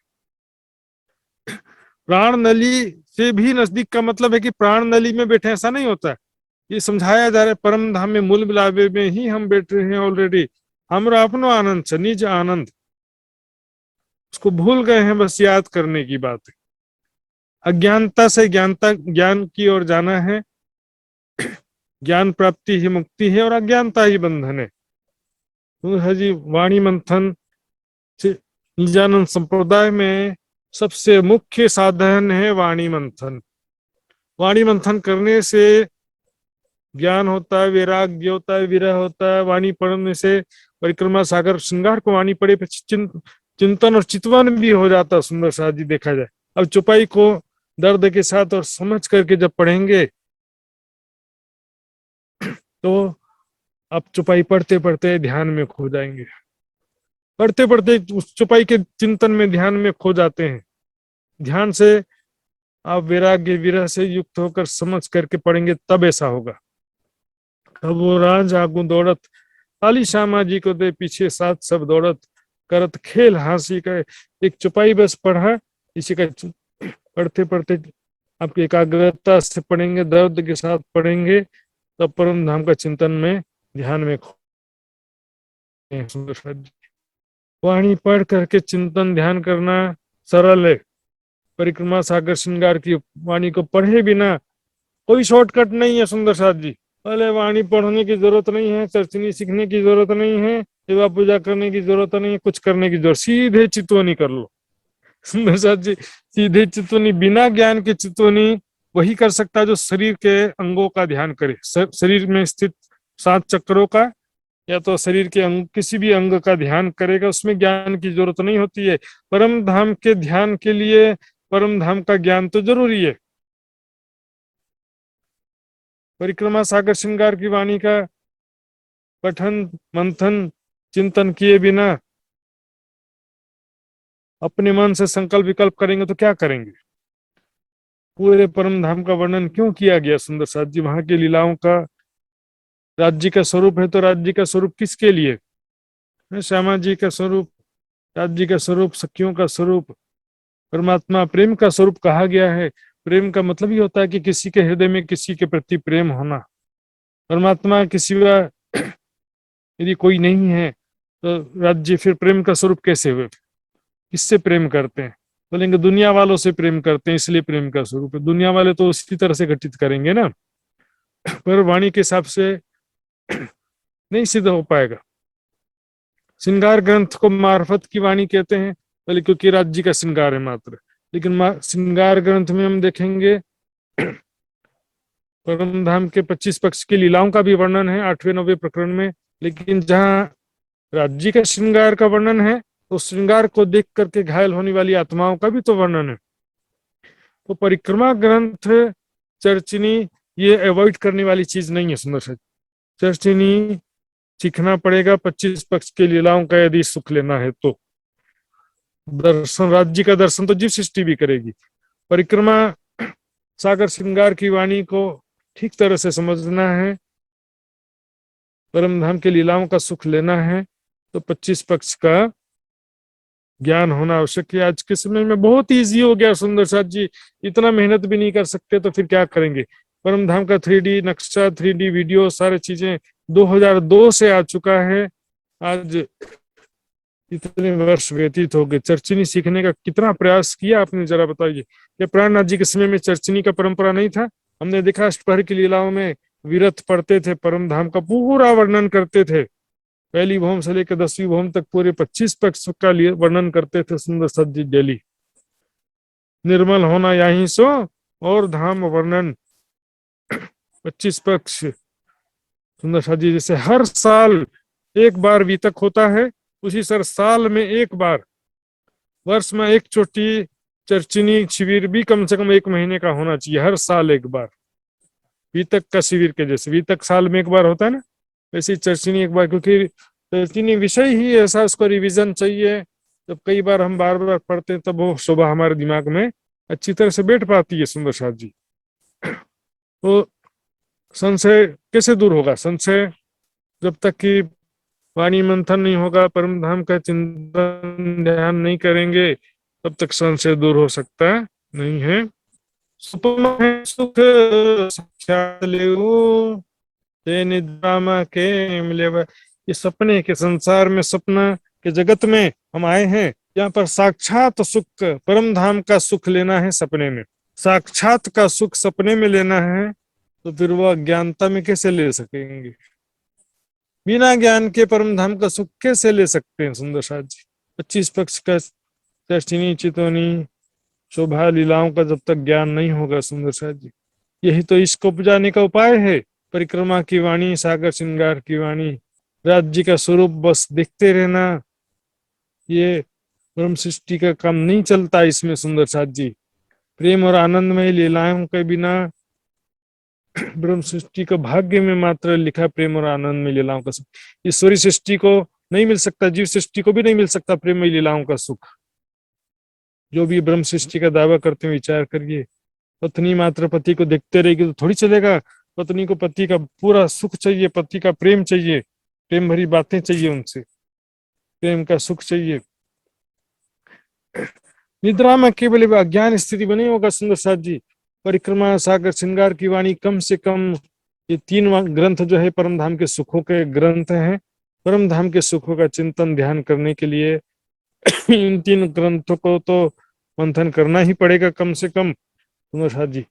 प्राण नली से भी नजदीक का मतलब है कि प्राण नली में बैठे, ऐसा नहीं होता है। ये समझाया जा रहा है परम धाम में मूल मिलावे में ही हम बैठे हैं ऑलरेडी। हमरा अपनो आनंद से निज आनंद, उसको भूल गए हैं, बस याद करने की बात है। अज्ञानता से ज्ञान की ओर जाना है। ज्ञान प्राप्ति ही मुक्ति है और अज्ञानता ही बंधन है। तो जी वाणी मंथन से निजानंद संप्रदाय में सबसे मुख्य साधन है वाणी मंथन। वाणी मंथन करने से ज्ञान होता है, वैराग्य होता है, विरह होता है। वाणी पढ़ने से परिक्रमा सागर श्रृंगार को वाणी पढ़े पे चिंतन और चितवन भी हो जाता है। सुंदर साथ जी देखा जाए, अब चौपाई को दर्द के साथ और समझ करके जब पढ़ेंगे तो आप चौपाई पढ़ते पढ़ते ध्यान में खो जाएंगे, पढ़ते पढ़ते उस चौपाई के चिंतन में ध्यान में खो जाते हैं। ध्यान से आप वैराग्य विरह से युक्त होकर समझ करके पढ़ेंगे, तब ऐसा होगा। तब वो राज आगू दौड़त काली श्यामा जी को दे पीछे साथ सब दौड़त करत खेल हांसी का। एक चौपाई बस पढ़ा, इसी का पढ़ते पढ़ते आपकी एकाग्रता से पढ़ेंगे, दर्द के साथ पढ़ेंगे, तब परम धाम का चिंतन में ध्यान में वाणी पढ़ करके चिंतन ध्यान करना सरल है। परिक्रमा सागर श्रृंगार की वाणी को पढ़े बिना कोई शॉर्टकट नहीं है। सुंदर साथ जी, पहले वाणी पढ़ने की जरूरत नहीं है, चर्चनी सीखने की जरूरत नहीं है, सेवा पूजा करने की जरूरत नहीं है, कुछ करने की जरूरत, सीधे चितवनी कर लो। सुंदर साथ जी, सीधे चितवनी, बिना ज्ञान के चितवनी वही कर सकता है जो शरीर के अंगों का ध्यान करे। शरीर में स्थित 7 चक्रों का या तो शरीर के अंग, किसी भी अंग का ध्यान करेगा, उसमें ज्ञान की जरूरत नहीं होती है। परम धाम के ध्यान के लिए परम धाम का ज्ञान तो जरूरी है। परिक्रमा सागर श्रृंगार की वाणी का पठन मंथन चिंतन किए बिना अपने मन से संकल्प विकल्प करेंगे तो क्या करेंगे? पूरे परम धाम का वर्णन क्यों किया गया सुंदर साथ जी? वहां के लीलाओं का राज्य का स्वरूप है, तो राज्य का स्वरूप किसके लिए? श्यामा जी का स्वरूप, राज्य का स्वरूप, सखियों का स्वरूप, परमात्मा प्रेम का स्वरूप कहा गया है। प्रेम का मतलब ही होता है कि किसी के हृदय में किसी के प्रति प्रेम होना। परमात्मा के सिवा यदि कोई नहीं है तो राज्य फिर प्रेम का स्वरूप कैसे हुए? किससे प्रेम करते हैं? बोलेंगे दुनिया वालों से प्रेम करते हैं, इसलिए प्रेम का स्वरूप है। दुनिया वाले तो उसी तरह से घटित करेंगे ना, पर वाणी के हिसाब से नहीं सिद्ध हो पाएगा। श्रृंगार ग्रंथ को मार्फत की वाणी कहते हैं, बोले क्योंकि राज्य का श्रृंगार है मात्र। लेकिन श्रृंगार ग्रंथ में हम देखेंगे परम धाम के 25 पक्ष की लीलाओं का भी वर्णन है 8वें 9वें प्रकरण में। लेकिन जहाँ राज्य का श्रृंगार का वर्णन है तो श्रृंगार को देख करके घायल होने वाली आत्माओं का भी तो वर्णन है। तो परिक्रमा ग्रंथ चर्चिनी ये अवॉइड करने वाली चीज नहीं है। सुंदर से चर्चिनी सीखना पड़ेगा 25 पक्ष के लीलाओं का यदि सुख लेना है तो। दर्शन, राज्य का दर्शन तो जीव सृष्टि भी करेगी। परिक्रमा सागर श्रृंगार की वाणी को ठीक तरह से समझना है, परम धाम के लीलाओं का सुख लेना है तो 25 पक्ष का ज्ञान होना आवश्यक है। आज के समय में बहुत इजी हो गया सुंदर साथ जी, इतना मेहनत भी नहीं कर सकते तो फिर क्या करेंगे? परम धाम का 3D नक्शा, 3D वीडियो, सारी चीजें 2002 से आ चुका है। आज इतने वर्ष व्यतीत हो गए, चर्चिनी सीखने का कितना प्रयास किया आपने, जरा बताइए। क्या प्राणनाथ जी के समय में चर्चिनी का परंपरा नहीं था? हमने देखा अष्टप्रहर की लीलाओं में विरत पढ़ते थे, परम धाम का पूरा वर्णन करते थे, पहली भौम से लेकर 10वीं भौम तक पूरे 25 पक्ष का वर्णन करते थे सुंदर साथ जी डेली। निर्मल होना यहीं सो और धाम वर्णन 25 पक्ष सुंदर साथ जी। जैसे हर साल एक बार वितक होता है, उसी सर साल में एक बार, वर्ष में एक चोटी चर्चिनी शिविर भी कम से कम 1 महीने का होना चाहिए, हर साल एक बार। वितक का शिविर के जैसे वितक साल में एक बार होता है ना, वैसे चर्चिनी एक बार, क्योंकि चर्चिनी विषय ही ऐसा, उसको रिवीजन चाहिए। जब कई बार हम बार बार पढ़ते हैं तब वो शोभा हमारे दिमाग में अच्छी तरह से बैठ पाती है सुंदर साथ जी। तो संशय कैसे दूर होगा? संशय जब तक कि वाणी मंथन नहीं होगा, परम धाम का चिंतन ध्यान नहीं करेंगे, तब तक संशय दूर हो सकता नहीं है। सुख साक्षात लेऊ ते निद्रामा के मिले। ये सपने के संसार में, सपना के जगत में हम आए हैं, यहाँ पर साक्षात सुख, परम धाम का सुख लेना है सपने में। साक्षात का सुख सपने में लेना है तो फिर वह अज्ञानता में कैसे ले सकेंगे? बिना ज्ञान के परम धाम का सुख कैसे ले सकते हैं सुंदर साथ जी? 25 पक्ष का चर्चिनी चितवनी शोभा लीलाओं का जब तक ज्ञान नहीं होगा सुंदर साथ जी, यही तो इसको उपजाने का उपाय है। परिक्रमा की वाणी, सागर श्रृंगार की वाणी, राज्य का स्वरूप बस देखते रहना, ये ब्रह्म सृष्टि का काम नहीं चलता इसमें सुंदर साथ जी। प्रेम और आनंदमय लीलाओं के बिना ब्रह्म सृष्टि का भाग्य में मात्र लिखा प्रेम और आनंद में लीलाओं का सुख। ईश्वरी सृष्टि को नहीं मिल सकता, जीव सृष्टि को भी नहीं मिल सकता प्रेम में लीलाओं का सुख। जो भी ब्रह्म सृष्टि का दावा करते हैं विचार करिए, पत्नी मात्र पति को देखते रहेगी तो थोड़ी चलेगा। पत्नी को पति का पूरा सुख चाहिए, पति का प्रेम चाहिए, प्रेम भरी बातें चाहिए, उनसे प्रेम का सुख चाहिए। निद्रा में केवल अज्ञान स्थिति बनी होगा सुंदर साथ जी। परिक्रमा, सागर श्रृंगार की वाणी, कम से कम ये 3 ग्रंथ जो है परम धाम के सुखों के ग्रंथ हैं। परम धाम के सुखों का चिंतन ध्यान करने के लिए इन 3 ग्रंथों को तो मंथन करना ही पड़ेगा कम से कम सुंदर साथ जी।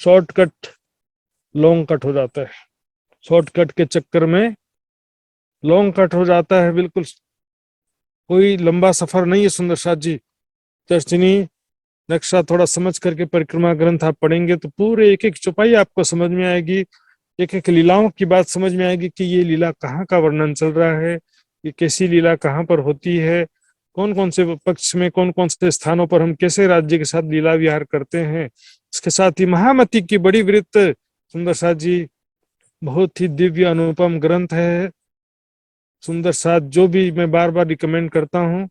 शॉर्टकट लॉन्ग कट हो जाता है, शॉर्टकट के चक्कर में लॉन्ग कट हो जाता है। बिल्कुल कोई लंबा सफर नहीं है सुंदर साथ जी। दर्शनी नक्शा थोड़ा समझ करके परिक्रमा ग्रंथ आप पढ़ेंगे तो पूरे एक एक चौपाई आपको समझ में आएगी, एक एक लीलाओं की बात समझ में आएगी कि ये लीला कहाँ का वर्णन चल रहा है, ये कैसी लीला कहाँ पर होती है, कौन कौन से पक्ष में, कौन कौन से स्थानों पर हम कैसे राज्य के साथ लीला विहार करते हैं। इसके साथ ही महामती की बड़ी वृत्त सुंदर साथ जी बहुत ही दिव्य अनुपम ग्रंथ है सुंदर साथ, जो भी मैं बार बार रिकमेंड करता हूँ।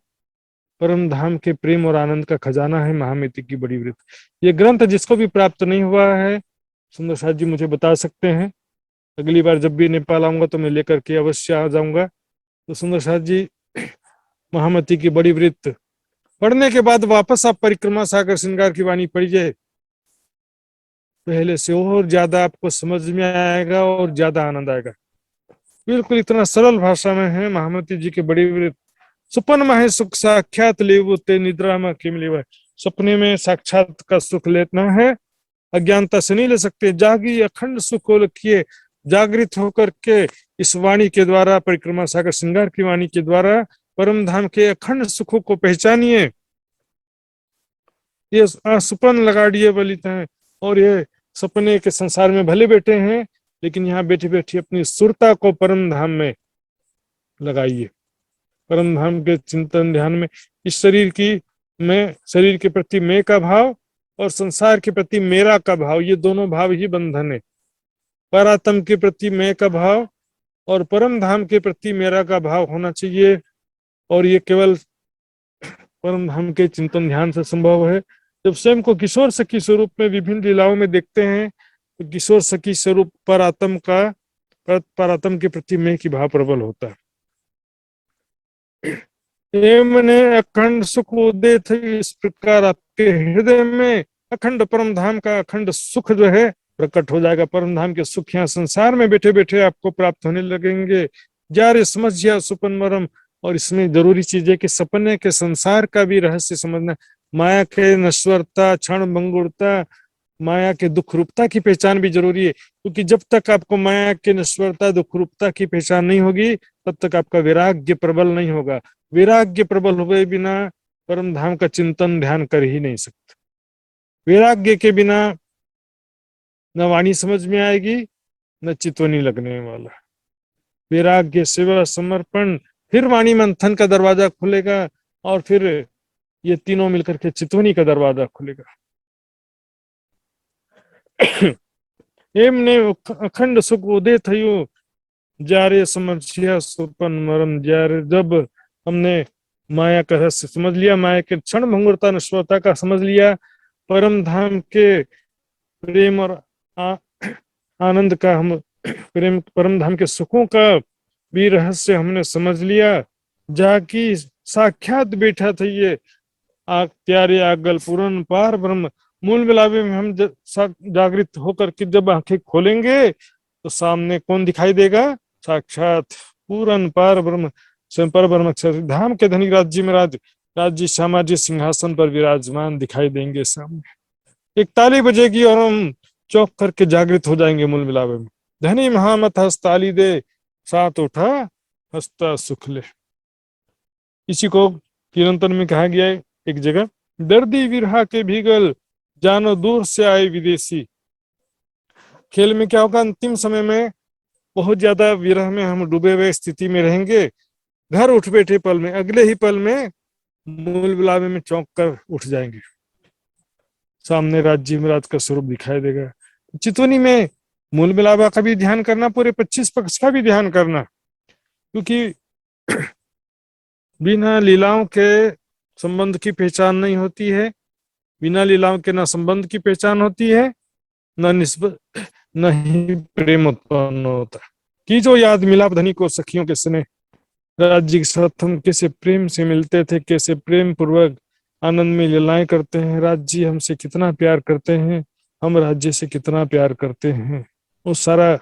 परम धाम के प्रेम और आनंद का खजाना है महामती की बड़ी वृत्त। ये ग्रंथ जिसको भी प्राप्त नहीं हुआ है सुंदर साथ जी मुझे बता सकते हैं, अगली बार जब भी नेपाल आऊंगा तो मैं लेकर के अवश्य आ जाऊंगा। तो सुंदर साथ जी महामती की बड़ी वृत्त पढ़ने के बाद वापस आप परिक्रमा, सागर श्रृंगार की वाणी पढ़िए, पहले से और ज्यादा आपको समझ में आएगा और ज्यादा आनंद आएगा। बिल्कुल इतना सरल भाषा में है महामती जी की बड़ी वृत्त। सपन में सुख साक्षात लेवो ते निद्रा में किम लेवा। सपने में साक्षात का सुख लेना है, अज्ञानता से नहीं ले सकते। जागी अखंड सुख को रखिए, जागृत होकर के इस वाणी के द्वारा, परिक्रमा सागर श्रृंगार की वाणी के द्वारा परम धाम के अखंड सुखों को पहचानिए। ये सुपन लगाड़िए बलित हैं, और ये सपने के संसार में भले बैठे हैं लेकिन यहाँ बैठे बैठे अपनी सुरता को परम धाम में लगाइए। परम धाम के चिंतन ध्यान में इस शरीर के प्रति मैं का भाव और संसार के प्रति मेरा का भाव, ये दोनों भाव ही बंधन है। परात्म के प्रति मैं का भाव और परम धाम के प्रति मेरा का भाव होना चाहिए, और ये केवल परम धाम के चिंतन ध्यान से संभव है। जब स्वयं को किशोर सखी स्वरूप में विभिन्न लीलाओं में देखते हैं तो किशोर सखी स्वरूप परात्म के प्रति मैं की भाव प्रबल होता है। मैंने अखंड सुख उदय थे, इस प्रकार आपके हृदय में अखंड परम धाम का अखंड सुख जो है प्रकट हो जाएगा। परम धाम के सुख यहाँ संसार में बैठे बैठे आपको प्राप्त होने लगेंगे। जारे समझिया सुपन मरम, और इसमें जरूरी चीज है कि सपने के संसार का भी रहस्य समझना। माया के नश्वरता, क्षण भंगुरता, माया के दुख रूपता की पहचान भी जरूरी है, क्योंकि जब तक आपको माया के नश्वरता, दुख रूपता की पहचान नहीं होगी तब तक आपका वैराग्य प्रबल नहीं होगा। वैराग्य प्रबल हुए बिना परम धाम का चिंतन ध्यान कर ही नहीं सकते। वैराग्य के बिना न वाणी समझ में आएगी न चितवनी लगने वाला। वैराग्य, सेवा, समर्पण, फिर वाणी मंथन का दरवाजा खुलेगा, और फिर ये तीनों मिलकर के चितवनी का दरवाजा खुलेगा। एमने अखंड सुख उदय थयो, जारे समझिया सुपन मरम। जारे जब हमने माया का रहस्य समझ लिया, माया के क्षण भंगुरता नश्वरता का समझ लिया, परम धाम के प्रेम और आनंद का हम प्रेम, परम धाम के सुखों का भी रहस्य हमने समझ लिया, जाकी साक्षात बैठा था ये त्यारे आगल पूरन पार ब्रह्म। मूल मिलावे में हम जागृत होकर के जब आंखें खोलेंगे तो सामने कौन दिखाई देगा? साक्षात पूरन पार ब्रह्म, स्वयं पर ब्रह्म धाम के धनी राज्य में राज्य सामाजिक सिंहासन पर विराजमान दिखाई देंगे सामने। एक ताली बजेगी और हम चौक करके जागृत हो जाएंगे मूल मिलावे में। धनी महामत हस्ताली दे, साथ उठा हस्ता सुख ले। इसी को किरंतन में कहा गया है एक जगह, दर्दी विरहा के भीगल, जानो दूर से आए विदेशी। खेल में क्या होगा, अंतिम समय में बहुत ज्यादा विरह में हम डूबे हुए स्थिति में रहेंगे। घर उठ बैठे पल में, अगले ही पल में मूल बुलावे में चौंक कर उठ जाएंगे, सामने राज्य में राज का स्वरूप दिखाई देगा। चितवनी में मूल मिलावा का भी ध्यान करना, पूरे 25 पक्ष का भी ध्यान करना, क्योंकि बिना लीलाओं के संबंध की पहचान नहीं होती है, बिना लीलाओं के न संबंध की पहचान होती है, न निस्बत, न ही प्रेम उत्पन्न होता। कि जो याद मिलाप धनी को सखियों के स्नेह, राज्य के साथ हम कैसे प्रेम से मिलते थे, कैसे प्रेम पूर्वक आनंद में लीलाएं करते हैं। राज्य हमसे कितना प्यार करते हैं, हम राज्य से कितना प्यार करते हैं, वो सारा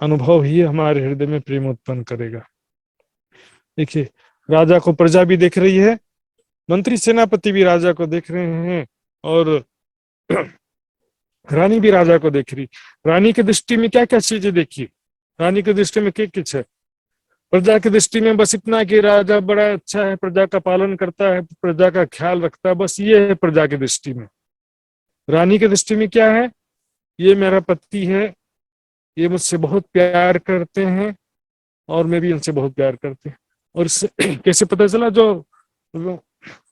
अनुभव ही हमारे हृदय में प्रेम उत्पन्न करेगा। देखिए, राजा को प्रजा भी देख रही है, मंत्री सेनापति भी राजा को देख रहे हैं, और रानी भी राजा को देख रही। रानी की दृष्टि में क्या क्या चीजें देखी, रानी की दृष्टि में क्या कुछ है। प्रजा की दृष्टि में बस इतना कि राजा बड़ा अच्छा है, प्रजा का पालन करता है, प्रजा का ख्याल रखता है, बस ये है प्रजा की दृष्टि में। रानी की दृष्टि में क्या है, ये मेरा पति है, ये मुझसे बहुत प्यार करते हैं और मैं भी इनसे बहुत प्यार करते हैं। और कैसे पता चला, जो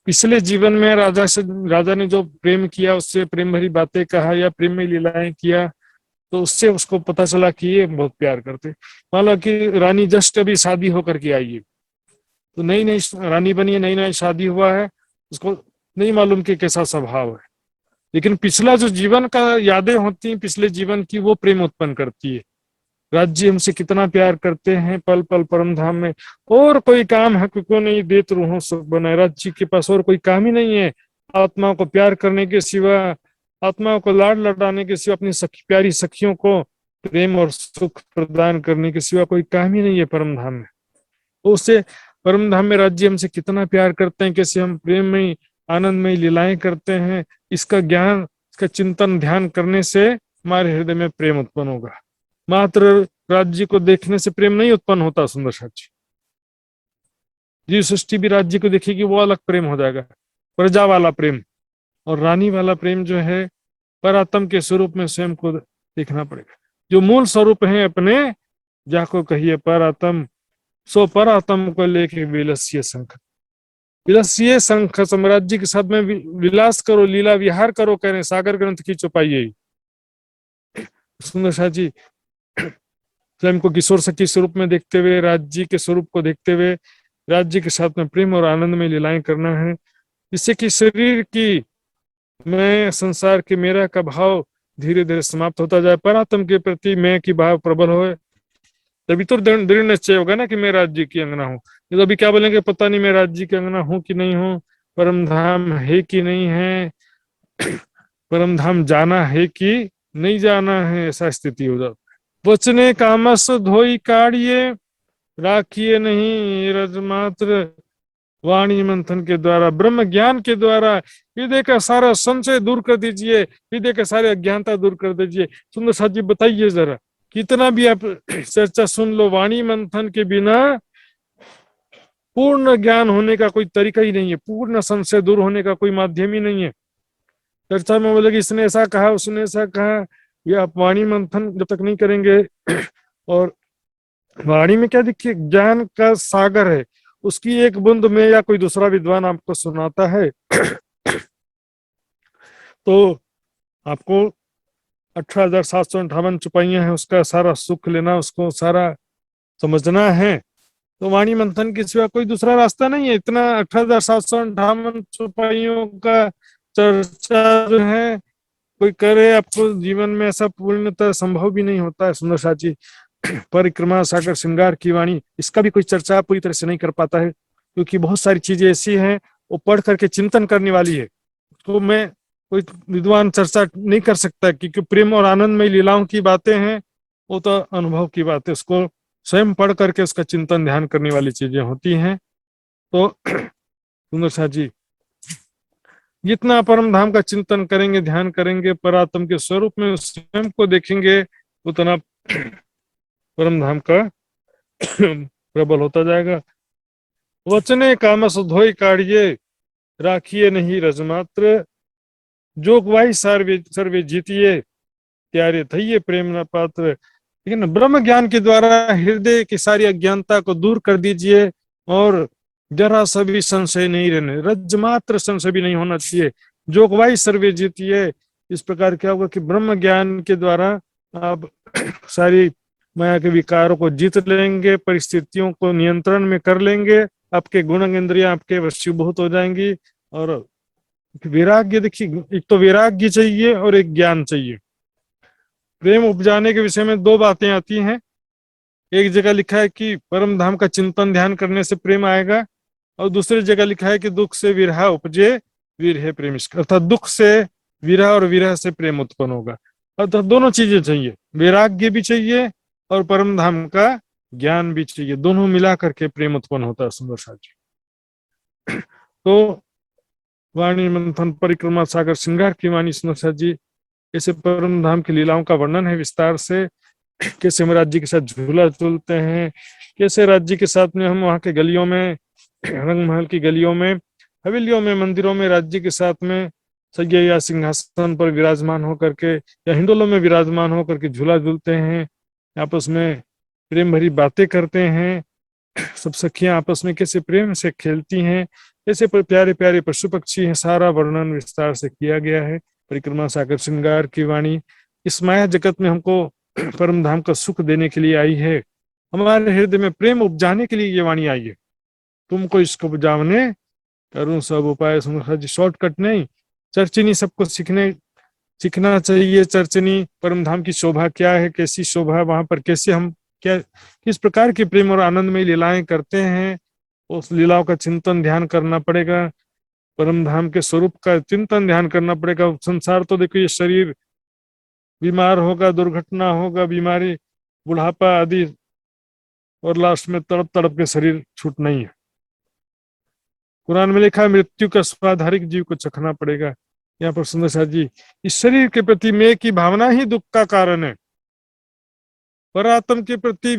पिछले जीवन में राजा ने जो प्रेम किया, उससे प्रेम भरी बातें कहा या प्रेम में लीलाएं किया, तो उससे उसको पता चला कि ये बहुत प्यार करते। मान लो कि रानी जस्ट अभी शादी होकर के आई है, तो नई नई रानी बनी है, नई नई शादी हुआ है, उसको नहीं मालूम कि कैसा स्वभाव है, लेकिन पिछला जो जीवन का यादें होती हैं पिछले जीवन की, वो प्रेम उत्पन्न करती है। राज्य हमसे कितना प्यार करते हैं, पल पल परम धाम में और कोई काम है क्यों नहीं, देत रूहों सुख बनाए। राज्य के पास और कोई काम ही नहीं है, आत्माओं को प्यार करने के सिवा, आत्माओं को लाड लड़ाने के सिवा, अपनी प्यारी सखियों को प्रेम और सुख प्रदान करने के सिवा कोई काम ही नहीं है परम धाम में। तो उससे परम धाम में राज्य हमसे कितना प्यार करते हैं, कैसे हम प्रेम में आनंद में लीलाएं करते हैं, इसका ज्ञान, इसका चिंतन ध्यान करने से हमारे हृदय में प्रेम उत्पन्न होगा। मात्र राज्य को देखने से प्रेम नहीं उत्पन्न होता सुंदर साथी। जीव सृष्टि भी राज्य को देखेगी, वो अलग प्रेम हो जाएगा, प्रजा वाला प्रेम। और रानी वाला प्रेम जो है, परात्म के स्वरूप में स्वयं को देखना पड़ेगा। जो मूल स्वरूप है अपने, जाको कहिए परात्म, सो परात्म को लेके विलस्य शंख, विलस्य शंख साम्राज्य के साथ में विलास करो, लीला विहार करो, कह रहे सागर ग्रंथ की चौपाई। सुंदर साथी स्वयं को किशोर सखी स्वरूप में देखते हुए, राज्य के स्वरूप को देखते हुए, राज्य के साथ में प्रेम और आनंद में लीलाएं करना है, जिससे कि शरीर की मैं, संसार के मेरा का भाव धीरे धीरे समाप्त होता जाए, परात्म के प्रति मैं की भाव प्रबल हो। तभी तो दृढ़ निश्चय होगा ना कि मैं राज्य की अंगना हूँ। तो अभी क्या बोलेंगे, पता नहीं मैं राज्य की अंगना हूँ कि नहीं हूँ, परम धाम है कि नहीं है, परम धाम जाना है कि नहीं जाना है, ऐसा स्थिति हो जाती। वचने कामस धोई काढ़िए, राखिए नहीं रजमात्र, वाणी मंथन के द्वारा, ब्रह्म ज्ञान के द्वारा हृदय का सारा संशय दूर कर दीजिए, हृदय के सारे अज्ञानता दूर कर दीजिए। सुंदर साथ जी बताइए जरा, कितना भी आप चर्चा सुन लो, वाणी मंथन के बिना पूर्ण ज्ञान होने का कोई तरीका ही नहीं है, पूर्ण संशय दूर होने का कोई माध्यम ही नहीं है। चर्चा में बोले कि इसने ऐसा कहा, उसने ऐसा कहा, ये आप वाणी मंथन जब तक नहीं करेंगे, और वाणी में क्या देखिए, ज्ञान का सागर है, उसकी एक बूंद में या कोई दूसरा विद्वान आपको सुनाता है तो आपको 18,758 चौपाइयां हैं, उसका सारा सुख लेना, उसको सारा समझना है। तो वाणी मंथन के सिवा कोई दूसरा रास्ता नहीं है। इतना 18,758 चौपाइयों का चर्चा जो है कोई करे, आपको जीवन में ऐसा पूर्णतः संभव भी नहीं होता है। सुंदर साची परिक्रमा सागर श्रृंगार की वाणी, इसका भी कोई चर्चा पूरी तरह से नहीं कर पाता है, क्योंकि बहुत सारी चीजें ऐसी हैं वो पढ़ करके चिंतन करने वाली है, तो मैं कोई विद्वान चर्चा नहीं कर सकता, क्योंकि प्रेम और आनंद में लीलाओं की बातें हैं, वो तो अनुभव की बातें, उसको स्वयं पढ़ करके उसका चिंतन ध्यान करने वाली चीजें होती हैं। तो सुंदर साची जितना परम धाम का चिंतन करेंगे, ध्यान करेंगे, परात्म के स्वरूप में स्वयं को देखेंगे, उतना परम धाम का प्रबल होता जाएगा। वचने कामस धोई काढ़िए, राखिए नहीं रजमात्र, जोगवाई सर्वे जीतिए, प्यारे थे ये प्रेम न पात्र। लेकिन ब्रह्म ज्ञान के द्वारा हृदय की सारी अज्ञानता को दूर कर दीजिए और जरा सा भी संशय नहीं रहने, रज्ज मात्र संशय भी नहीं होना चाहिए। जोगवाई सर्वे जीतिए। इस प्रकार क्या होगा कि ब्रह्म ज्ञान के द्वारा आप सारी माया के विकारों को जीत लेंगे, परिस्थितियों को नियंत्रण में कर लेंगे, आपके गुण इंद्रियां आपके वशीभूत हो जाएंगी। और वैराग्य, देखिए एक तो वैराग्य चाहिए और एक ज्ञान चाहिए। प्रेम उपजाने के विषय में दो बातें आती हैं। एक जगह लिखा है कि परम धाम का चिंतन ध्यान करने से प्रेम आएगा, और दूसरी जगह लिखा है कि दुख से विरह उपजे विरह प्रेम, अर्थात दुख से विरह और विरह से प्रेम उत्पन्न होगा। अर्थात दोनों चीजें चाहिए, वैराग्य भी चाहिए और परम धाम का ज्ञान भी चाहिए, दोनों मिला करके प्रेम उत्पन्न होता है। सुंदर साथ जी, तो वाणी मंथन परिक्रमा सागर श्रृंगार की वाणी सुंदर साथ जी, ऐसे परम धाम की लीलाओं का वर्णन है विस्तार से। कैसे हम राज्य के साथ झूला झूलते हैं, कैसे राज्य के साथ में हम वहाँ के गलियों में, रंग महल की गलियों में, हवेलियों में, मंदिरों में राज्य के साथ में सज्ञा या सिंहासन पर विराजमान होकर के या हिंडोलों में विराजमान होकर के झूला झूलते हैं, आपस में प्रेम भरी बातें करते हैं। सब सखियां आपस में कैसे प्रेम से खेलती हैं, ऐसे प्यारे प्यारे पशु पक्षी हैं, सारा वर्णन विस्तार से किया गया है। परिक्रमा सागर श्रृंगार की वाणी इस माया जगत में हमको परम धाम का सुख देने के लिए आई है, हमारे हृदय में प्रेम उपजाने के लिए ये वाणी आई है। तुमको इसको उपजावने करूं सब उपाय। शॉर्टकट नहीं, चर्चिनी सबको सीखना चाहिए। चर्चनी परम धाम की शोभा क्या है, कैसी शोभा, वहां पर कैसे हम क्या किस प्रकार की प्रेम और आनंदमय लीलाएं करते हैं, उस लीलाओं का चिंतन ध्यान करना पड़ेगा। परम धाम के स्वरूप का चिंतन ध्यान करना पड़ेगा। संसार तो देखो, ये शरीर बीमार होगा, दुर्घटना होगा, बीमारी, बुढ़ापा आदि, और लास्ट में तड़प तड़प के शरीर छूटना ही है। कुरान में लिखा है मृत्यु का स्वाद हर एक जीव को चखना पड़ेगा। यहाँ पर सुंदर साथ जी, इस शरीर के प्रति मैं की भावना ही दुख का कारण है। परात्म के प्रति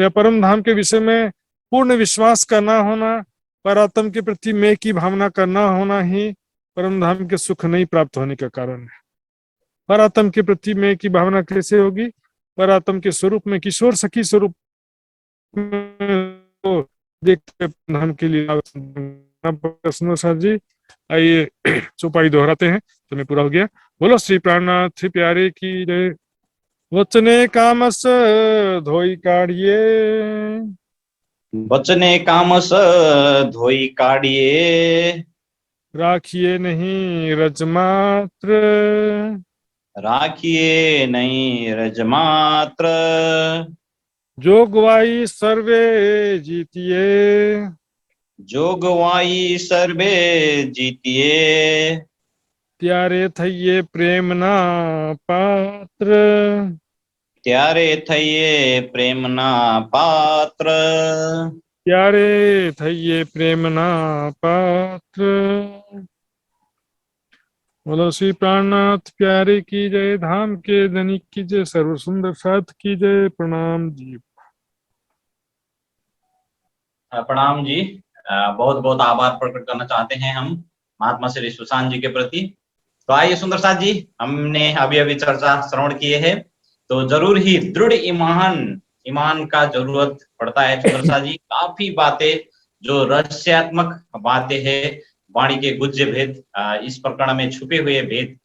या परम धाम के विषय में पूर्ण विश्वास का ना होना, परात्म के प्रति मैं की भावना का ना होना ही परम धाम के सुख नहीं प्राप्त होने का कारण है। परात्म के प्रति मैं की भावना कैसे होगी? परात्म के स्वरूप में, किशोर सखी स्वरूप में देखते धाम के लिए साथ जी। आइए चौपाई दोहराते हैं, समय पूरा हो गया। बोलो श्री प्राणनाथ प्यारे की जय। वचने कामस धोई काढ़िए, वचने कामस धोई काढ़िए, राखिए नहीं रजमात्र, राखिए नहीं रजमात्र, जोगवाई सर्वे जीतिए, जोगवाई सर्वे जीतिए, प्यारे थइये प्रेम ना पात्र, त्यारे थइये प्रेम ना पात्र, प्यारे थइये प्रेम ना पात्र। बोलो श्री प्राणनाथ प्यारे की जय, धाम के धनिक की जय, सर्व सुंदर साथ की जय। प्रणाम जी। प्रणाम जी। बहुत बहुत आभार प्रकट करना चाहते हैं हम महात्मा श्री सुशांत जी के प्रति। तो आइए सुंदर साथ जी, हमने अभी अभी चर्चा श्रवण किए हैं, तो जरूर ही दृढ़ ईमान का जरूरत पड़ता है सुंदर साथ जी। काफी बातें जो रहस्यात्मक बातें हैं, वाणी के गुज्य भेद, इस प्रकरण में छिपे हुए भेद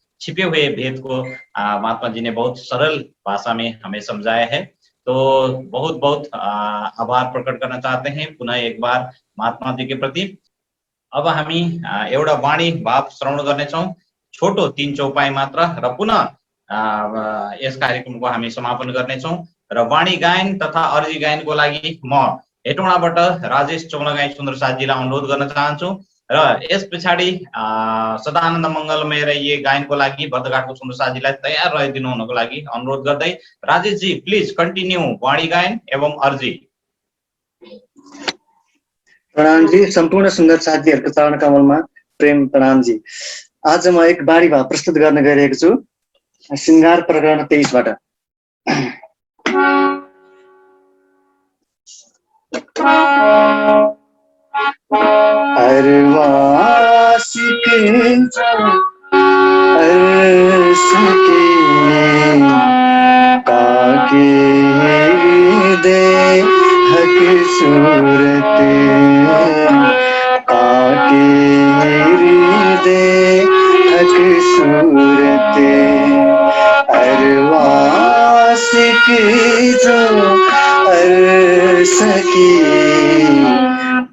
को महात्मा जी ने बहुत सरल भाषा में हमें समझाया है। तो बहुत बहुत आभार प्रकट करना चाहते हैं पुनः एक बार महात्मा जी के प्रति। अब हामी एउटा वाणी भाव श्रवण गर्नेछौँ, छोटो 3 चौपाई मात्र, र पुनः यस कार्यक्रमको हामी समापन गर्नेछौँ। र वाणी गायन तथा अर्जी गायनको लागि म हेटौँडाबाट राजेश चौलागाई सुन्दर साथजीलाई अनुरोध गर्न चाहन्छु। र यस पछाडि सदानन्द मङ्गलमय रहिए गायनको लागि बर्दघाटको सुन्दर साथजीलाई तयार रहिदिनु हुनको लागि अनुरोध गर्दै, राजेश जी प्लिज कन्टिन्यू वाणी गायन एवं अर्जी। प्रणाम जी, सम्पूर्ण सुन्दर साथीहरूको चरण कमलमा प्रेम प्रणाम जी। आज म एक वाणी भाव प्रस्तुत गर्न गइरहेको छु श्रृंगार प्रकरण 23 बाट। अरवासिके जो अर्श की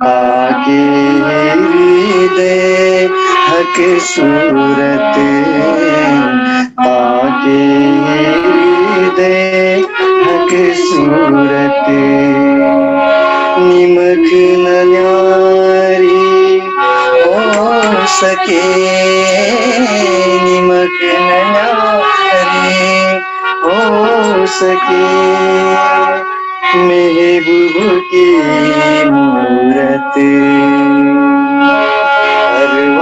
आगे हृदय हक सूरत आगे हृदय हक सूरत निमक न न्यारी हो सके निमक न न्यारी हो सके महबूब की मूरत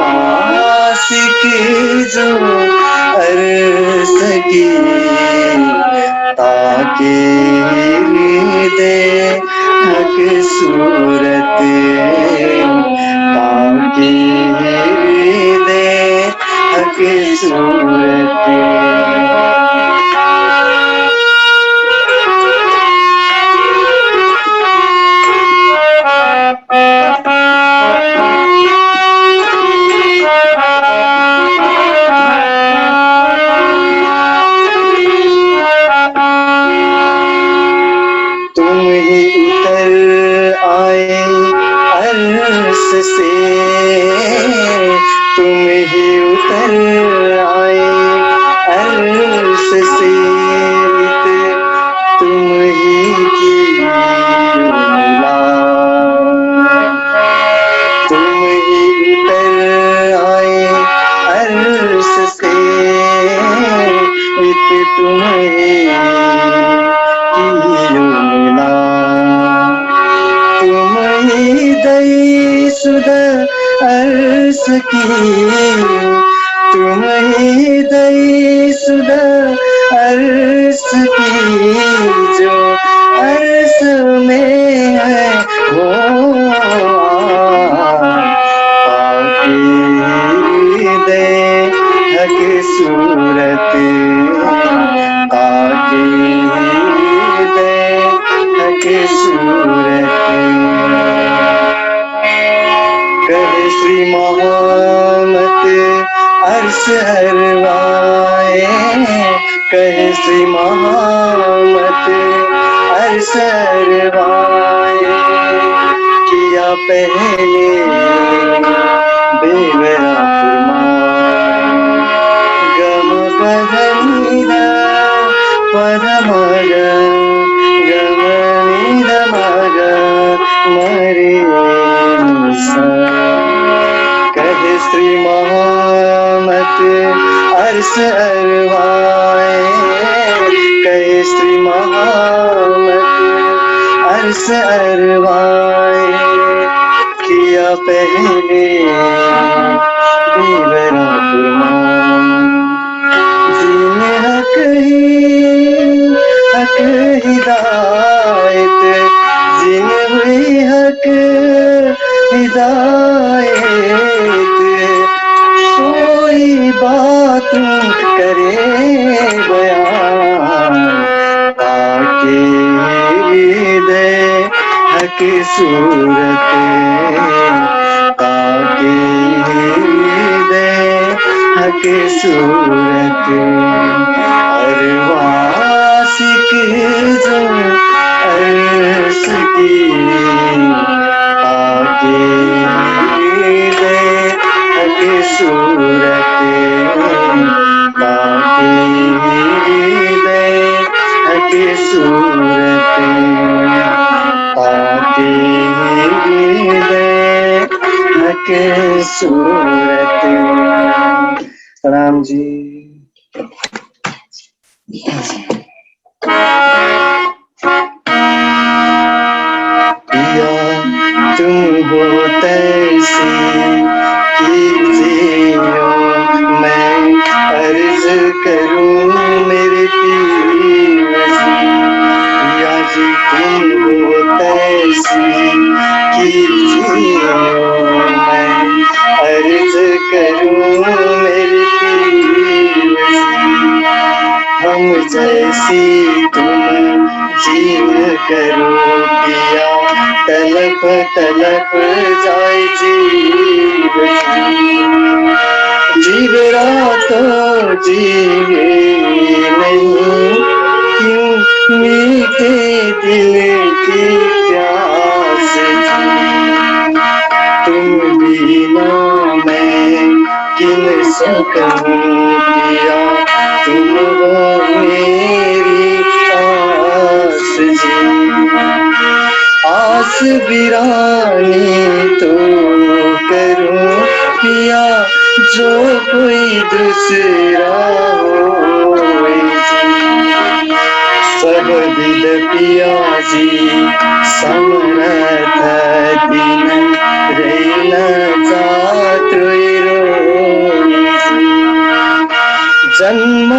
अरवासिक जो अर्श की ताके हृदय हक सूरत ताके हृदय हक सूरत तुम ही उतर आए अर्श से तुम ही उतर आए अर्श से तुम ही की मिला तुम ही उतर आए अर्श से तुम ही मिला तुम ही दई सुदा अर्श की तुम ही दई सुदा अर्श की जो अर्श में है वो पाके हृदय हक सूरत पाके हृदय हक सूरत कहे श्री मोहम्मद अर्श हरवाए कहे श्री मोहम्मद अर्श हरवाए किया पहले बेवरा गम पधनीरा पदमग गम निरमग मरे कहे श्री मोहम्मद अर्श अरवाए कहे श्री मोहम्मद अर्श अरवाए किया पहले बेवरा जीन हक हिदायत जीन हुई हक हिदायत कोई बात करे बयान ताके हृदय हक सूरत ताके हृदय हक सूरत अरवासिक जो अर्श की ताके हृदय हक सूरत ताके हृदय हक सूरत ताके हृदय हक सूरत प्रणाम जी पिया तुम हो तैसी कीजियो मैं अर्ज करूं मेरे पीर पिया जी तुम हो तैसी कीजियो मैं अर्ज करूं मेरे पीर हम जैसी तुम जीव करो पिया तलप तलप जाए जीव जीव रात जीवे नहीं क्यों दिल की प्यास थी। तुम बिना मैं किन सकूं पिया, तुम हो मेरी आस जी। आस बिरानी तो करूं पिया, जो कोई दूसरा होए जी। सब दिल पिया जी समरथ दिन रैन जात रोए जी। जन्म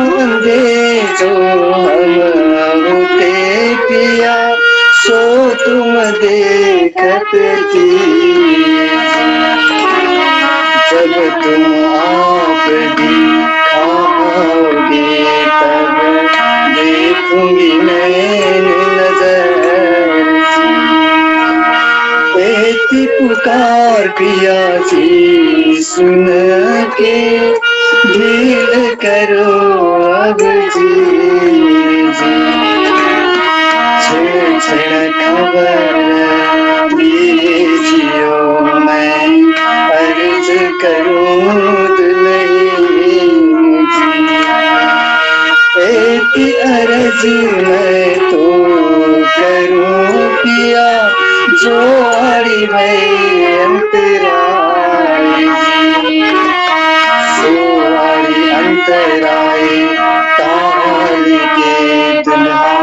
दे जो हम होते पिया, सो तुम देखत थी। जब तुम आप दिखाओगे तब देखूंगी मैं नजर से। ऐसी पुकार पिया जी सुन के ढील करो अब जी। क्षण खबर लीजियो मैं अर्ज करूं दुल्हन जी। एक अर्ज मैं तो करूं पिया, जो आड़ी भई अंतराय जी। सुवारी अंतराय ताली के दुल्हा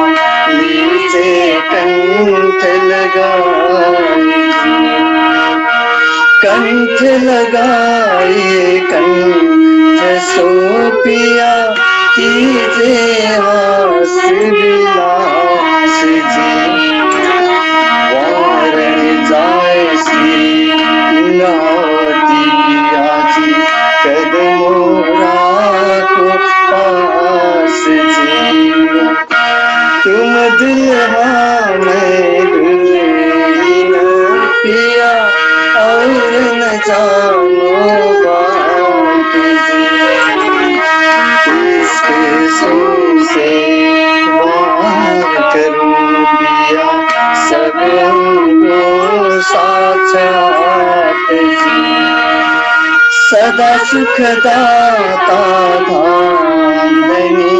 नीचे कंठ लगाए। कंठ लगाए कंठ सो पिया, कीजे हास विलास जी। वारण जाए श्री नावती पिया जी, कदमों राखो पास जी। तुम दुल्हा मैं दुल्हन पिया, और न जानो बात जी। इश्क से वार करूं पिया, सब को साक्षात जी। सदा सुखदाता धाम धनी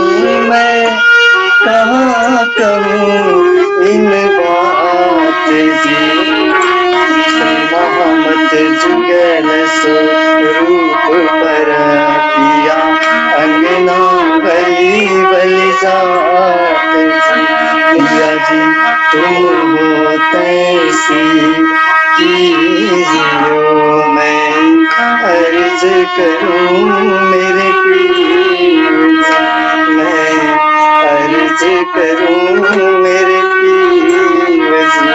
मैं, कहाँ कहूँ इन बात जी। मोहम्मद जुगल स्वरूप पर पिया, अंगना भली भली जात जी। पिया जी तुम हो तैसी कीजियो, मैं अर्ज करूं मेरे पीर। मैं अर्ज करूं मेरे पीर जी।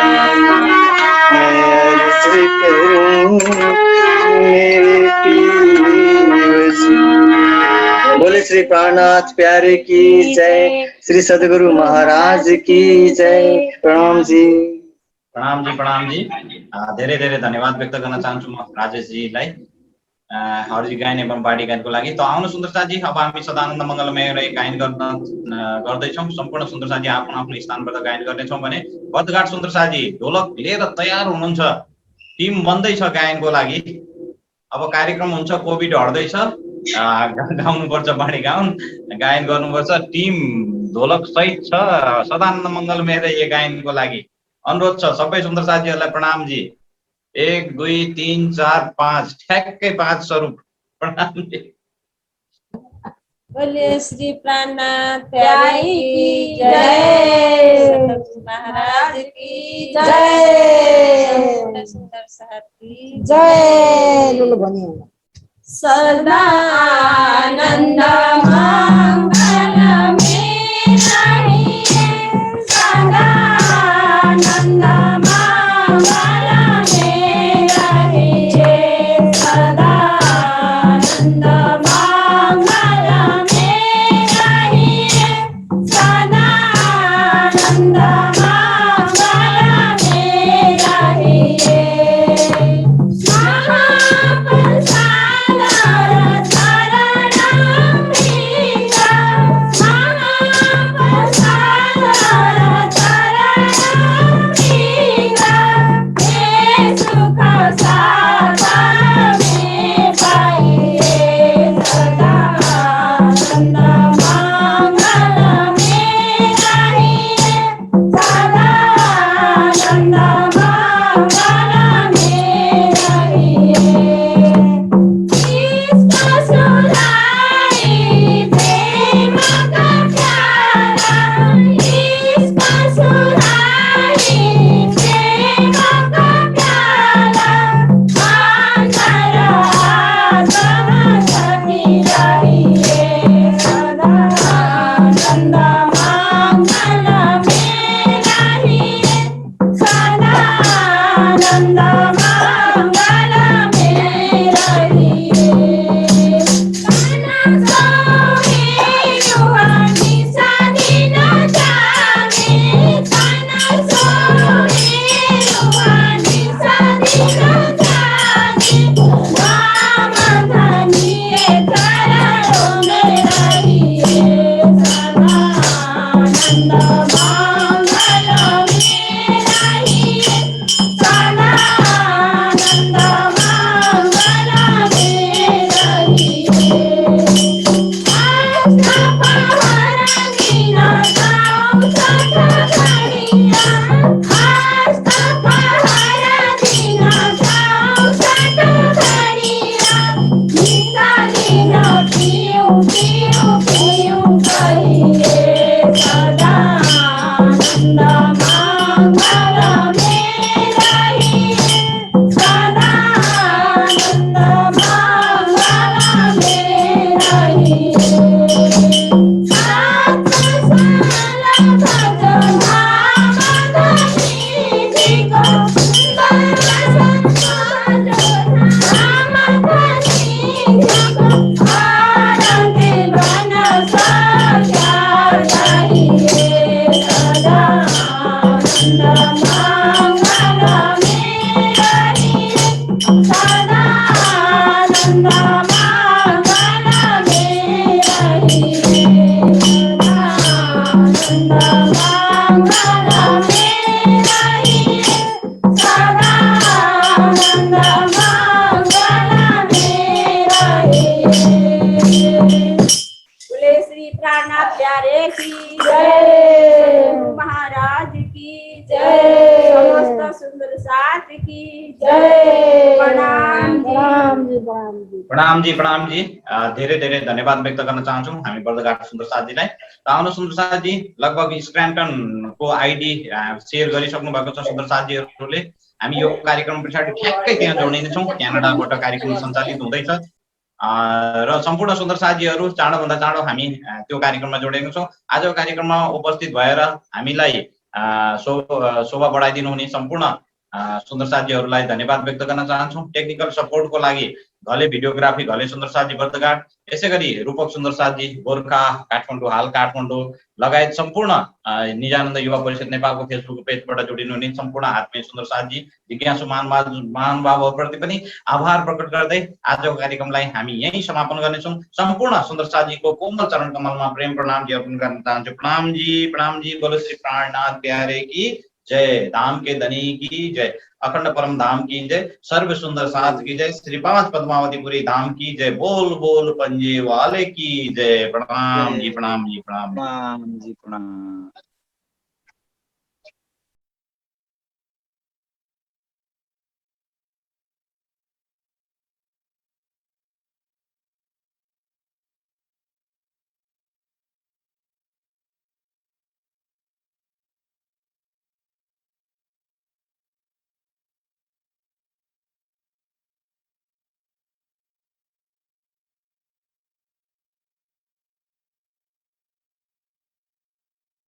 मैं अर्ज करूं मेरे पीर जी। बोले श्री प्राणनाथ प्यारे की जय, श्री सद्गुरु महाराज की जय। प्रणाम जी। प्रणाम जी। धेरै धेरै धन्यवाद व्यक्त गर्न चाहन्छु म राजेशजीलाई हरजी गायन एवं बाडी गायनको लागि। त आउनु सुन्दरसाजी, अब हामी सदानन्द मङ्गलमय रे गायन गर्दैछौँ। सम्पूर्ण सुन्दरसाजी आफ्नो आफ्नो स्थानबाट गायन गर्नेछौँ भने बद्धघाट सुन्दरसाजी ढोलक लिएर तयार हुनुहुन्छ। टिम बन्दैछ गायनको लागि। अब कार्यक्रम हुन्छ, कोभिड हट्दैछ, गाउनुपर्छ बाडी गायन गर्नुपर्छ। टिम ढोलक सहित छ सदानन्द मङ्गलमय रे गायनको लागि। अनुरोध छ सबै सुन्दर साथीहरूलाई प्रणाम जी। 1 2 3 4 5 ठ्याक्कै 5 स्वरूप प्रणाम जी। बोले श्री प्राणनाथ प्यारे की जय, महाराज की जय, सुंदर साथ की जय। सदा आनंद मंगल में रहिए, सदा आनंद मंगल में रहिए, सदा आनंद मंगल में रहिए, सदा आनंद मंगल में रहिए। महाप्रसाद बोले श्री प्राणनाथ प्यारे की जय, महाराज की जय, समस्त सुंदर साथ की जय। प्रणाम जी। प्रणाम जी धेरै धेरै धन्यवाद व्यक्त गर्न चाहन्छौँ हामी बर्दघाट सुन्दर साथजीलाई। र आउनु सुन्दर साथजी, लगभग स्क्राम्पटनको आइडी सेयर गरिसक्नु भएको छ सुन्दर साथजीहरूले। हामी यो कार्यक्रम पछाडि ठ्याक्कै त्यहाँ जोडिनेछौँ, क्यानाडाबाट कार्यक्रम सञ्चालित हुँदैछ र सम्पूर्ण सुन्दर साथीहरू चाँडोभन्दा चाँडो हामी त्यो कार्यक्रममा जोडेका छौँ। आजको कार्यक्रममा उपस्थित भएर हामीलाई शोभा बढाइदिनु हुने सम्पूर्ण सुन्दर साथीहरूलाई धन्यवाद व्यक्त गर्न चाहन्छौँ। टेक्निकल सपोर्टको लागि घले भिडियोग्राफी घले सुन्दर साथी बर्दघाट, यसै गरी रूपक सुन्दर साथी गोर्खा काठमाडौँ हाल काठमाडौँ लगायत सम्पूर्ण निजानन्द युवा परिषद नेपालको फेसबुक पेजबाट जोडिनु हुने सम्पूर्ण आत्मीय सुन्दर साथी जिज्ञासु महानुभावप्रति पनि आभार प्रकट गर्दै आजको कार्यक्रमलाई हामी यही समापन गर्नेछौँ। सम्पूर्ण सुन्दर साथीको कोमल चरण कमलमा प्रेम प्रणाम जी अर्पण गर्न चाहन्छु। प्रणाम जी। बोलो श्री प्राणनाथ प्यारे की जय, धाम के धनी की जय, अखंड परम धाम की जय, सर्व सुंदर साथ की जय, श्री पांच पद्मावतीपुरी धाम की जय, बोल बोल पंजे वाले की जय। प्रणाम जी। प्रणाम जी, प्रणाम।